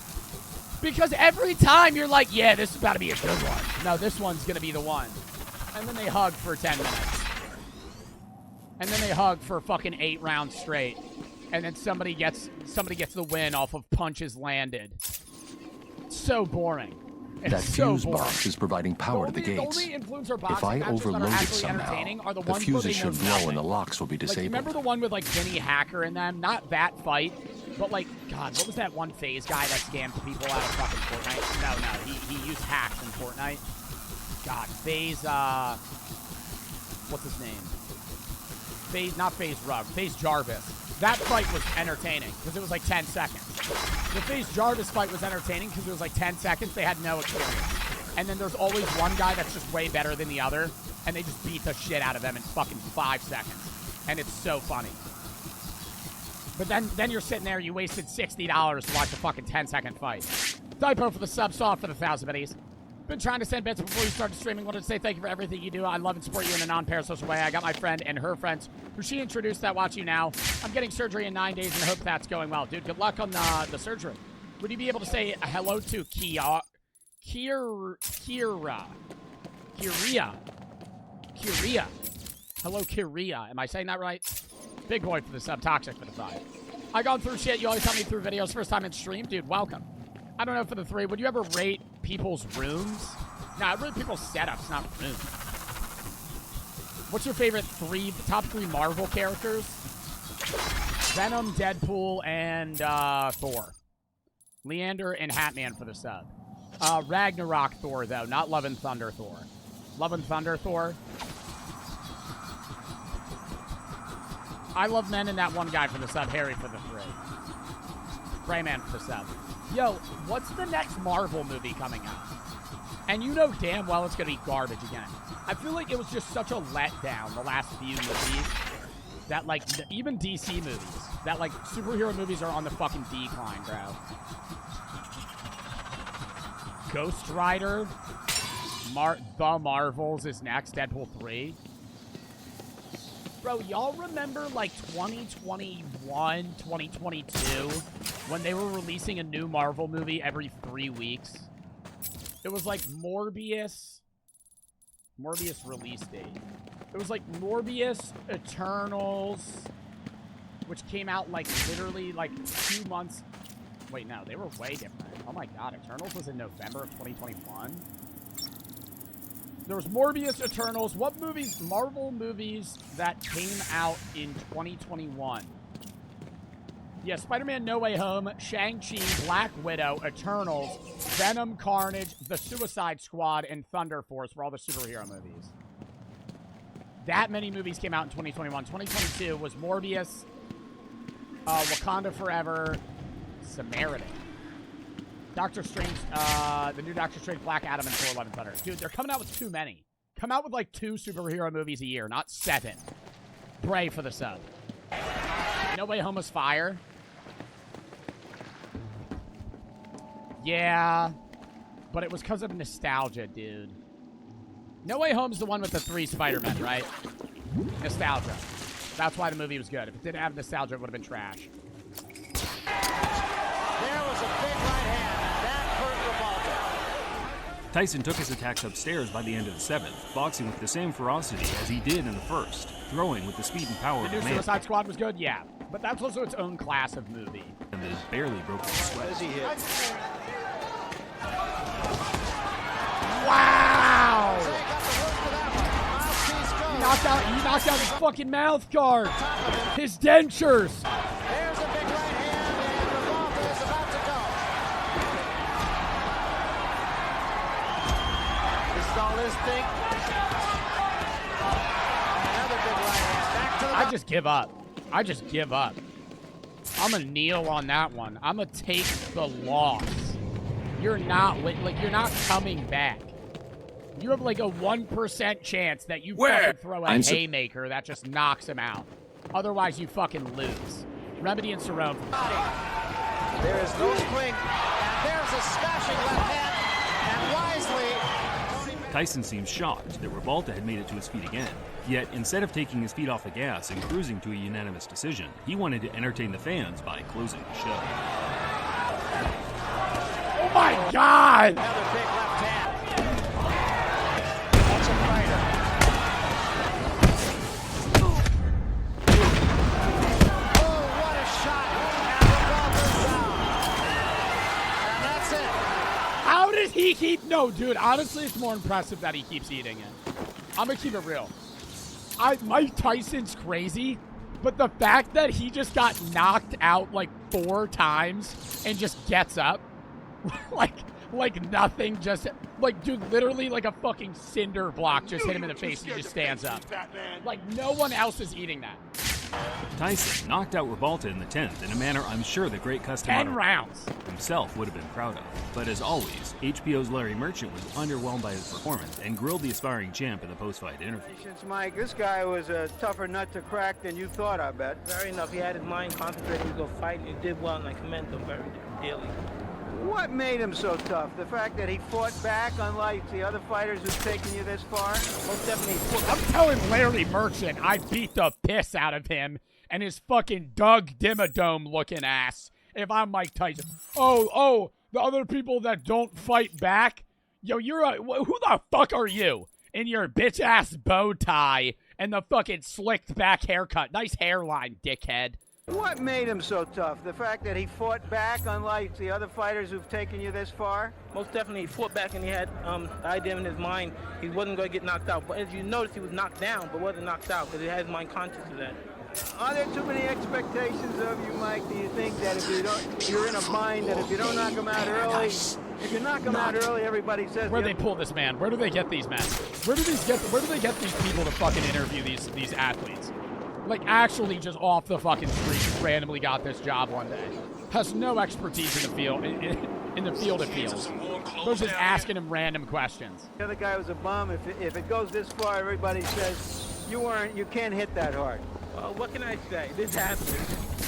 Because every time you're like, yeah, this is about to be a good one. No, this one's going to be the one. And then they hug for 10 minutes. And then they hug for fucking 8 rounds straight. And then somebody gets the win off of punches landed. It's so boring. That fuse box is providing power to the gates. If I overload it somehow, the fuses should blow and the locks will be disabled. Remember the one with like Vinny Hacker in them? Not that fight, but like, God, what was that one FaZe guy that scammed people out of fucking Fortnite? No, he used hacks in Fortnite. God, FaZe, what's his name? FaZe, not FaZe Rug, FaZe Jarvis. That fight was entertaining because it was like 10 seconds. The FaZe Jarvis fight was entertaining because it was like 10 seconds. They had no experience. And then there's always one guy that's just way better than the other, and they just beat the shit out of them in fucking 5 seconds. And it's so funny. But then you're sitting there, you wasted $60 to watch a fucking 10-second fight. Typo for the sub, soft for the 1,000 biddies. Been trying to send bits before you started streaming. Wanted to say thank you for everything you do. I love and support you in a non-parasocial way. I got my friend and her friends who she introduced that watch you now. I'm getting surgery in 9 days and hope that's going well. Dude, good luck on the surgery. Would you be able to say hello to Kira? Hello, Kiria. Am I saying that right? Big boy for the sub, toxic for the 5. I gone through shit. You always help me through videos. First time in stream, dude. Welcome. I don't know for the 3. Would you ever rate people's rooms? Nah, I rate people's setups, not rooms. What's your favorite top 3 Marvel characters? Venom, Deadpool, and Thor. Leander and Hatman for the sub. Ragnarok Thor, though, not Love and Thunder Thor. Love and Thunder Thor. I love men and that one guy for the sub. Harry for the 3. Rayman for the sub. Yo, what's the next Marvel movie coming out? And you know damn well it's going to be garbage again. I feel like it was just such a letdown the last few movies. That, like, even DC movies. That, like, superhero movies are on the fucking decline, bro. Ghost Rider. The Marvels is next. Deadpool 3. Bro, y'all remember, like, 2021, 2022, when they were releasing a new Marvel movie every 3 weeks? It was, like, Morbius release date. It was, like, Morbius, Eternals, which came out, like, literally, like, 2 months. Wait, no, they were way different. Oh, my God, Eternals was in November of 2021? There was Morbius, Eternals. What movies, Marvel movies that came out in 2021? Yeah, Spider-Man No Way Home, Shang-Chi, Black Widow, Eternals, Venom, Carnage, The Suicide Squad, and Thunder Force were all the superhero movies. That many movies came out in 2021. 2022 was Morbius, Wakanda Forever, Samaritan, Doctor Strange, the new Doctor Strange, Black Adam, and Thor: Love and Thunder. Dude, they're coming out with too many. Come out with like 2 superhero movies a year, not 7. Pray for the sub. No Way Home was fire. Yeah, but it was because of nostalgia, dude. No Way Home's the one with the 3 Spider-Men, right? Nostalgia. That's why the movie was good. If it didn't have nostalgia, it would have been trash. There was a big right hand. That hurt Revolta. Tyson took his attacks upstairs by the end of the 7th, boxing with the same ferocity as he did in the 1st, throwing with the speed and power of The a new man. Suicide Squad was good, yeah. But that's also its own class of movie. And that has barely broken the sweat. As he hit. Wow! He knocked out his fucking mouth guard. His dentures. There's a big right hand, and Revolta is about to go. This is all this thing. Another big right hand. Back to the I just give up. I just give up. I'm gonna kneel on that one. I'm gonna take the loss. You're not you're not coming back. You have like a 1% chance that you fucking throw a haymaker that just knocks him out. Otherwise, you fucking lose. Remedy and Cerrone. There is no swing, and there's a smashing left hand, and wisely, Tyson seems shocked that Revolta had made it to his feet again. Yet, instead of taking his feet off the gas and cruising to a unanimous decision, he wanted to entertain the fans by closing the show. Oh my God! Another big left hand. That's a fighter. Oh, what a shot. And Revolta's down. And that's it. How did he keep... No, dude, honestly, it's more impressive that he keeps eating it. I'm gonna keep it real. Mike Tyson's crazy, but the fact that he just got knocked out like 4 times and just gets up, like nothing, just like, dude, literally like a fucking cinder block just hit him in the face and he just stands up. Like no one else is eating that. Tyson knocked out Revolta in the 10th in a manner I'm sure the great custom 10 rounds himself would have been proud of. But as always, HBO's Larry Merchant was underwhelmed by his performance and grilled the aspiring champ in the post-fight interview. Mike, this guy was a tougher nut to crack than you thought, I bet. Fair enough. He had his mind concentrated to go fight, and he did well, and I commend him very dearly. What made him so tough? The fact that he fought back, unlike the other fighters who've taken you this far? Most definitely. I'm telling Larry Merchant I beat the piss out of him and his fucking Doug Dimmadome looking ass if I'm Mike Tyson. Oh, the other people that don't fight back? Yo, who the fuck are you? In your bitch ass bow tie and the fucking slicked back haircut. Nice hairline, dickhead. What made him so tough? The fact that he fought back, unlike the other fighters who've taken you this far? Most definitely, he fought back and he had the idea in his mind he wasn't going to get knocked out. But as you notice, he was knocked down, but wasn't knocked out because he had his mind conscious of that. Are there too many expectations of you, Mike? Do you think that if you're in a mind that if you don't knock him out early, if you knock him out early, everybody says... Where do they pull this man? Where do they get these men? Where do they get these people to fucking interview these athletes? Like, actually just off the fucking street, randomly got this job one day. Has no expertise in the field, in the field of fields. They're just asking him random questions. The other guy was a bum. If it goes this far, everybody says, you can't hit that hard. Well, what can I say? This happened.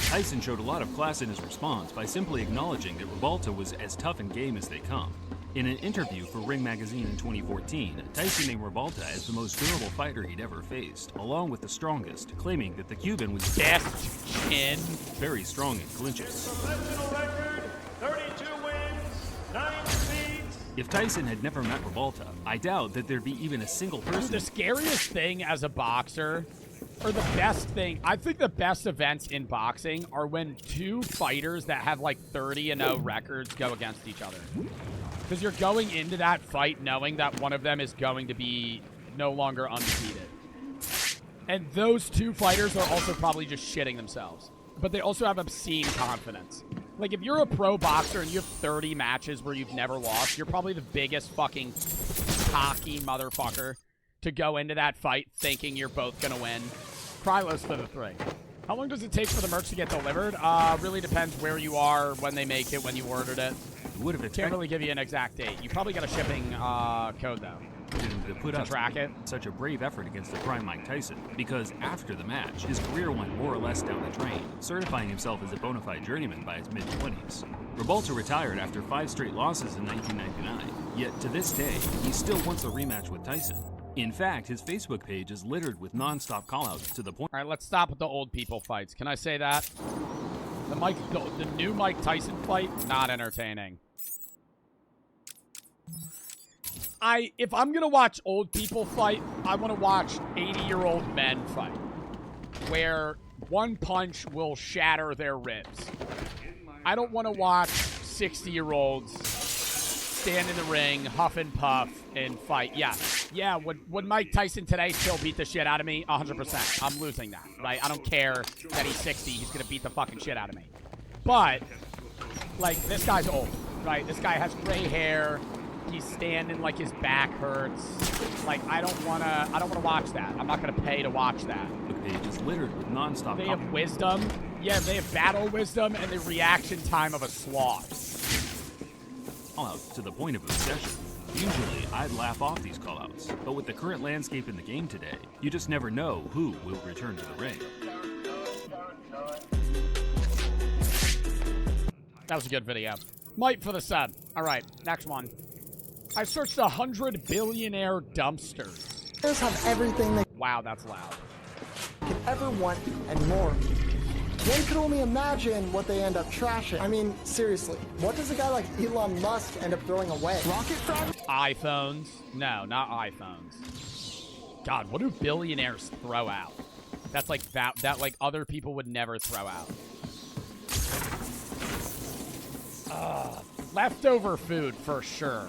Tyson showed a lot of class in his response by simply acknowledging that Revolta was as tough and game as they come. In an interview for Ring Magazine in 2014, Tyson named Revolta as the most durable fighter he'd ever faced, along with the strongest, claiming that the Cuban was best in very strong in clinches. Professional record, 32 wins, 9 defeats. If Tyson had never met Revolta, I doubt that there'd be even a single person. The scariest thing as a boxer, or the best thing, I think the best events in boxing are when 2 fighters that have like 30-0 records go against each other. Because you're going into that fight knowing that one of them is going to be no longer undefeated. And those two fighters are also probably just shitting themselves. But they also have obscene confidence. Like, if you're a pro boxer and you have 30 matches where you've never lost, you're probably the biggest fucking cocky motherfucker to go into that fight thinking you're both gonna win. Krylos for the 3. How long does it take for the merch to get delivered? Really depends where you are, when they make it, when you ordered it. Can't really give you an exact date. You probably got a shipping code, though. To put To up track it. such a brave effort against the prime Mike Tyson, because after the match, his career went more or less down the drain, certifying himself as a bona fide journeyman by his mid-20s. Revolta retired after 5 straight losses in 1999, yet to this day, he still wants a rematch with Tyson. In fact, his Facebook page is littered with non-stop callouts to the point— All right, let's stop with the old people fights. Can I say that? The new Mike Tyson fight, not entertaining. If I'm gonna watch old people fight, I want to watch 80-year-old men fight, where one punch will shatter their ribs. I don't want to watch 60-year-olds stand in the ring, huff and puff, and fight. Yeah. Would Mike Tyson today still beat the shit out of me? 100%. I'm losing that, right? I don't care that he's 60. He's gonna beat the fucking shit out of me. But like, this guy's old, right? This guy has gray hair. He's standing like his back hurts. Like, I don't wanna watch that. I'm not gonna pay to watch that. the page is littered with non-stop They have wisdom. Yeah, they have battle wisdom and the reaction time of a sloth. callouts to the point of obsession. Usually, I'd laugh off these callouts, but with the current landscape in the game today, you just never know who will return to the ring. That was a good video. Mike for the sub. All right, next one. I searched 100 billionaire dumpsters. Those have everything they Wow, that's loud. could ever want and more. One could only imagine what they end up trashing. I mean, seriously, what does a guy like Elon Musk end up throwing away? Rocket fragments? iPhones? No, not iPhones. God, what do billionaires throw out? That's like that like other people would never throw out. Leftover food for sure.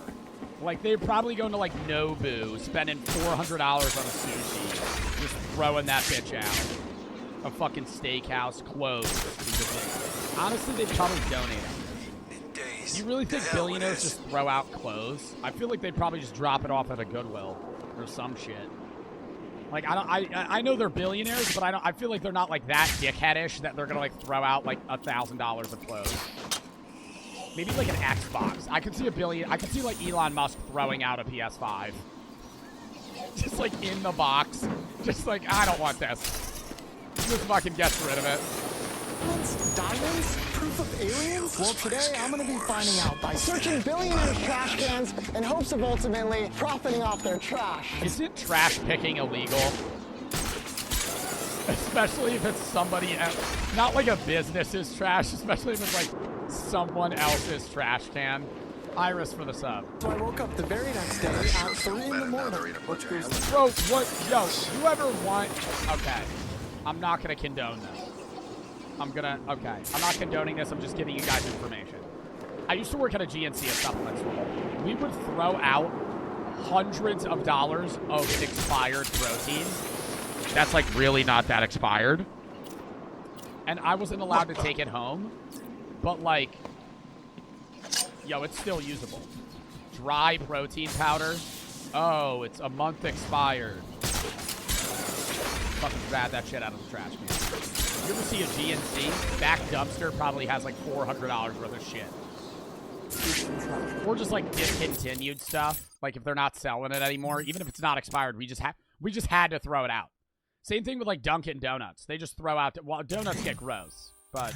Like, they're probably going to like Nobu, spending $400 on a sushi, just throwing that bitch out. A fucking steakhouse closed. Honestly, they'd probably donate it. You really think billionaires just throw out clothes? I feel like they'd probably just drop it off at a Goodwill or some shit. Like, I know they're billionaires, but I feel like they're not like that dickheadish that they're gonna like throw out like $1,000 of clothes. Maybe like an Xbox. I could see like Elon Musk throwing out a PS5. Just like in the box. Just like, I don't want this. Just fucking gets rid of it. Diamonds? Proof of aliens? Well, today I'm going to be finding out by searching billionaires' trash cans in hopes of ultimately profiting off their trash. Isn't trash picking illegal? Especially if it's somebody else. Not like a business's trash, especially if it's like someone else's trash can. Iris for the sub. So I woke up the very next day at 3 in the morning. Bro, what? Yo, you ever want... Okay. I'm not going to condone this. Okay. I'm not condoning this. I'm just giving you guys information. I used to work at a GNC supplement store. We would throw out hundreds of dollars of expired protein. That's like really not that expired. And I wasn't allowed to take it home. But like, yo, it's still usable. Dry protein powder. Oh, it's a month expired. Fucking grab that shit out of the trash can. You ever see a GNC? Back dumpster probably has like $400 worth of shit. Or just like discontinued stuff. Like if they're not selling it anymore, even if it's not expired, we just had to throw it out. Same thing with like Dunkin' Donuts. They just throw out, well, donuts get gross. But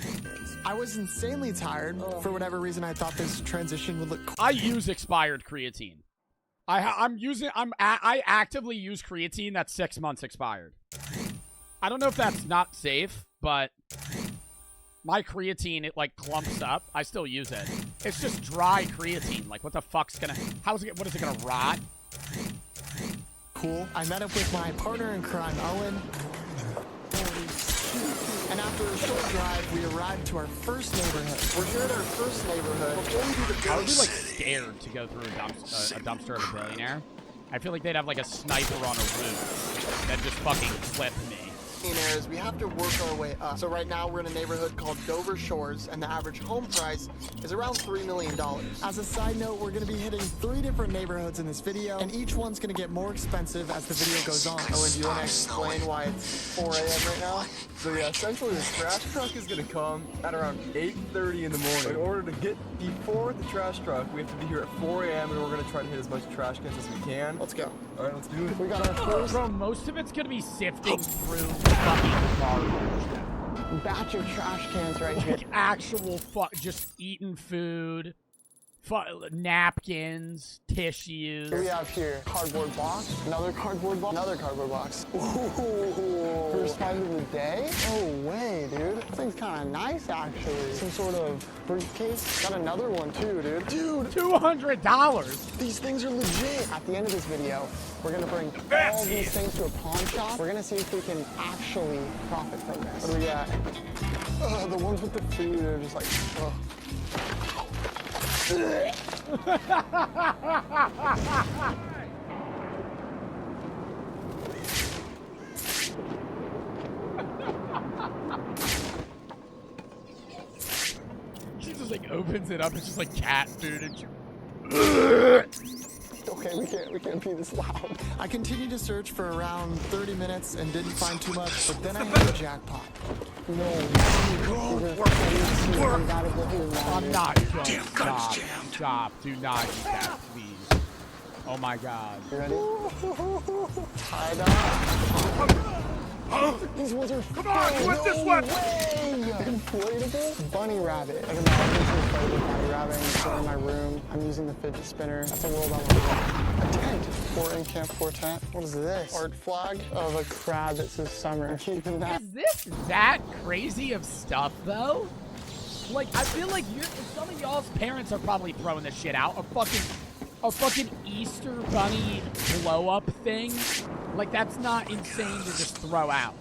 I was insanely tired. For whatever reason, I thought this transition would look cool. I use expired creatine. I actively use creatine that's 6 months expired. I don't know if that's not safe, but my creatine, it like clumps up. I still use it. It's just dry creatine. Like, what the fuck's gonna... what is it gonna rot? Cool. I met up with my partner in crime, Owen. And after a short drive, we arrived to our first neighborhood. We're here at our first neighborhood. Before we do the How did we like scared to go through a dumpster of a billionaire. I feel like they'd have like a sniper on a roof that just fucking clip me. Millionaires, we have to work our way up. So right now we're in a neighborhood called Dover Shores, and the average home price is around $3 million. As a side note, we're going to be hitting 3 different neighborhoods in this video, and each one's going to get more expensive as the video goes on. Owen, do you want to explain why it's 4 a.m. right now? So yeah, essentially the trash truck is going to come at around 8:30 in the morning. In order to get before the trash truck, we have to be here at 4 a.m. and we're going to try to hit as much trash cans as we can. Let's go. All right, let's do it. We got our first. Bro, most of it's going to be sifting through fucking garbage. Batch of trash cans right here. Like actual just eating food, napkins, tissues. What do we have here? Cardboard box, another cardboard box, another cardboard box. Ooh, first find of the day? No way, dude. This thing's kind of nice, actually. Some sort of briefcase. Got another one, too, dude. Dude! $200! These things are legit. At the end of this video, we're going to bring all these things to a pawn shop. We're going to see if we can actually profit from this. What do we got? The ones with the food are just like, She just like opens it up, it's just like cat food and she... Okay, we can't be this loud. I continued to search for around 30 minutes and didn't find too much, but then I hit a jackpot. No. I'm not going. Stop. Do not eat that, please. Oh my god. You ready? Tied up. These ones are Come on, what's this one? Inflatable bunny rabbit. Like imagine this inflatable bunny rabbit and it's in my room. I'm using the fidget spinner. That's a world I want to live. A tent. 4 camp 4 tent. What is this? Art flag of a crab that says summer. I'm keeping that. Is this that crazy of stuff though? Like I feel like some of y'all's parents are probably throwing this shit out. A fucking Easter bunny blow up thing. Like that's not insane to just throw out.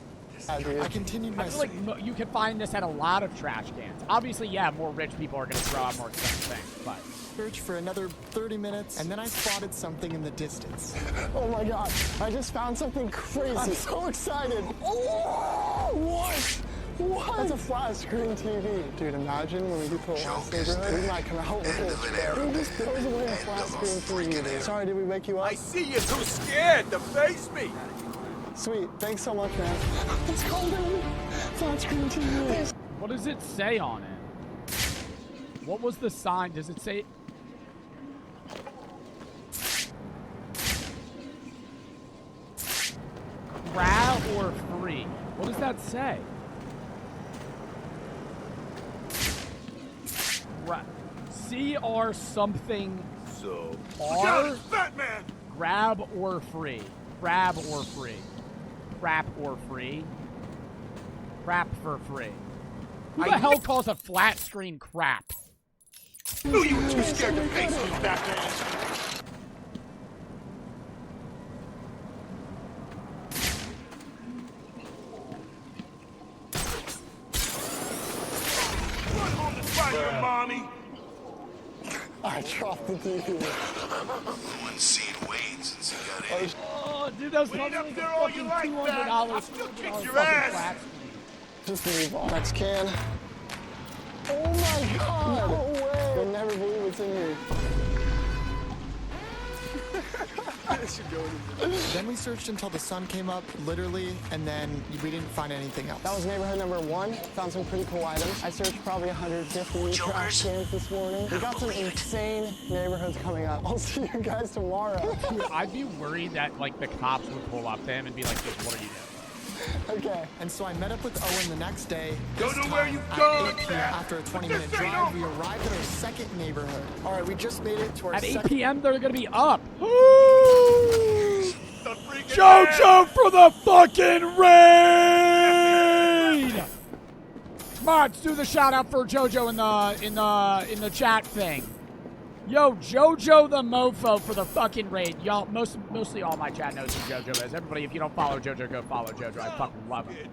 I continued my I feel like you can find this at a lot of trash cans. Obviously, yeah, more rich people are going to throw out more expensive things, but... Search for another 30 minutes, and then I spotted something in the distance. Oh my god, I just found something crazy. I'm so excited. Oh, what? That's a flat screen TV. Dude, imagine when we get to the last neighborhood, we might come out with it. Who just throws away a flat screen TV, dude? Sorry, did we wake you up? I see you're too scared to face me. Sweet, thanks so much, man. It's called flat screen TV. What does it say on it? What was the sign? Does it say... Grab or free? What does that say? CR something. So. R? Batman! Grab or free? Grab or free? Crap or free? Crap for free. Who the hell calls a flat screen crap? Knew you were too scared to face me, Batman. Run home to find your mommy. I dropped the TV. No one's seen Wayne since he got in. Oh, dude, that was Wait probably up like there all you like, Bat. I'll $200. still kick your ass. Just move on. Next can. Oh my god! No way! You'll never believe what's in here. Then we searched until the sun came up, literally, and then we didn't find anything else. That was neighborhood number 1. Found some pretty cool items. I searched probably 150 trash cans this morning. We got some insane neighborhoods coming up. I'll see you guys tomorrow. Dude, I'd be worried that like the cops would pull up to him and be like, "Dude, what are you doing?" Okay. And so I met up with Owen the next day. Don't know where you've gone. 8 p.m. After a 20-minute drive, we arrived at our second neighborhood. All right, we just made it to our At 8 second... p.m., they're gonna be up. JoJo for the fucking raid! Come on, let's do the shout out for JoJo in the chat thing. Yo, JoJo the mofo for the fucking raid. Y'all, mostly all my chat knows who JoJo is. Everybody, if you don't follow JoJo, go follow JoJo. I fucking love him.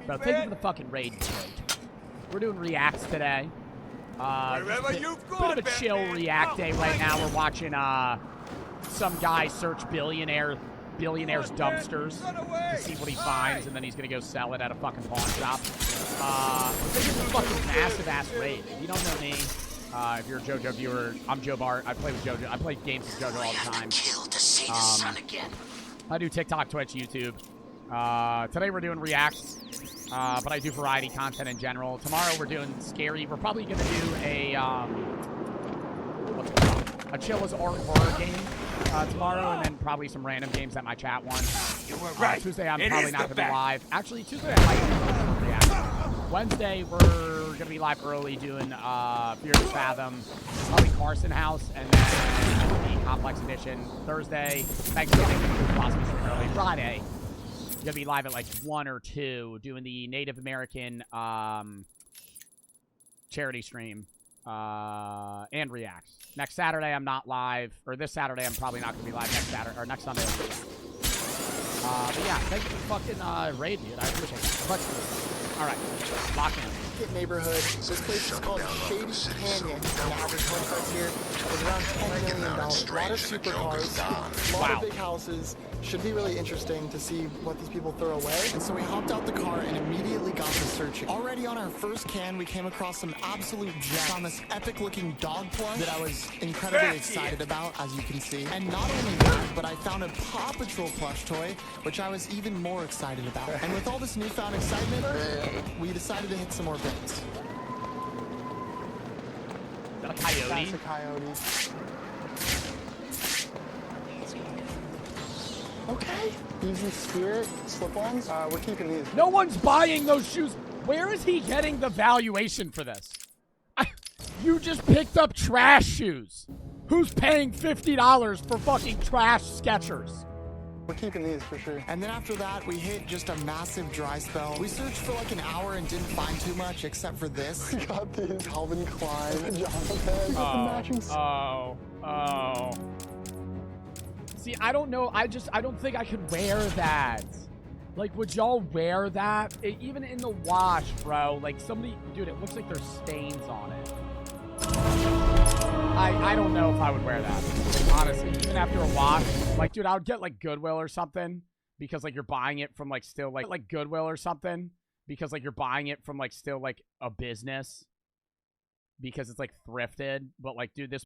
Bro, thank you for the fucking raid. We're doing reacts today. Wherever you've gone, bit of a chill React day right now. We're watching some guy search billionaires' dumpsters to see what he finds, and then he's gonna go sell it at a fucking pawn shop. This is a fucking massive ass raid. If you don't know me, if you're a JoJo viewer, I'm Joe Bart. I play with JoJo. I play games with JoJo all the time. I do TikTok, Twitch, YouTube. Today we're doing reacts, but I do variety content in general. Tomorrow we're doing scary. We're probably gonna do a Chilla's horror game tomorrow, and then probably some random games that my chat wants. Tuesday I'm probably not gonna be live. Actually, Tuesday I might be reacting. Wednesday we're gonna be live early doing Fearless Fathom, probably Carson House, and then the Complex Edition. Thursday, Thanksgiving, possibly early. Friday, gonna be live at like 1 or 2 doing the Native American charity stream and reacts. Next Saturday I'm not live, or this Saturday I'm probably not gonna be live. Next Saturday or next Sunday. But yeah, thank you for fucking raid, dude. I appreciate it. All right, lock in. Neighborhood. This place is called Shady Canyon. And the average home price here is around $10 million. A lot of supercars, a lot of big houses. Should be really interesting to see what these people throw away. And so we hopped out the car and immediately got to searching. Already on our first can, we came across some absolute gems. Found this epic-looking dog plush that I was incredibly excited about, as you can see. And not only that, but I found a Paw Patrol plush toy, which I was even more excited about. And with all this newfound excitement, we decided to hit some more bids. Is that a coyote? That's a coyote. Okay. Easy Spirit slip-ons. We're keeping these. No one's buying those shoes. Where is he getting the valuation for this? You just picked up trash shoes. Who's paying $50 for fucking trash Skechers? We're keeping these for sure. And then after that, we hit just a massive dry spell. We searched for like an hour and didn't find too much except for this. We got these Calvin Klein pajama pants. We got the matching. Oh. See, I don't know. I don't think I could wear that. Like, would y'all wear that? Even in the wash, bro. Like, somebody... Dude, it looks like there's stains on it. I don't know if I would wear that. Like, honestly, even after a wash. Like, dude, I would get, like, Goodwill or something. Because, like, you're buying it from, like, still, like Goodwill or something. Because, like, you're buying it from, like, still, like, a business. Because it's, like, thrifted. But, like, dude, this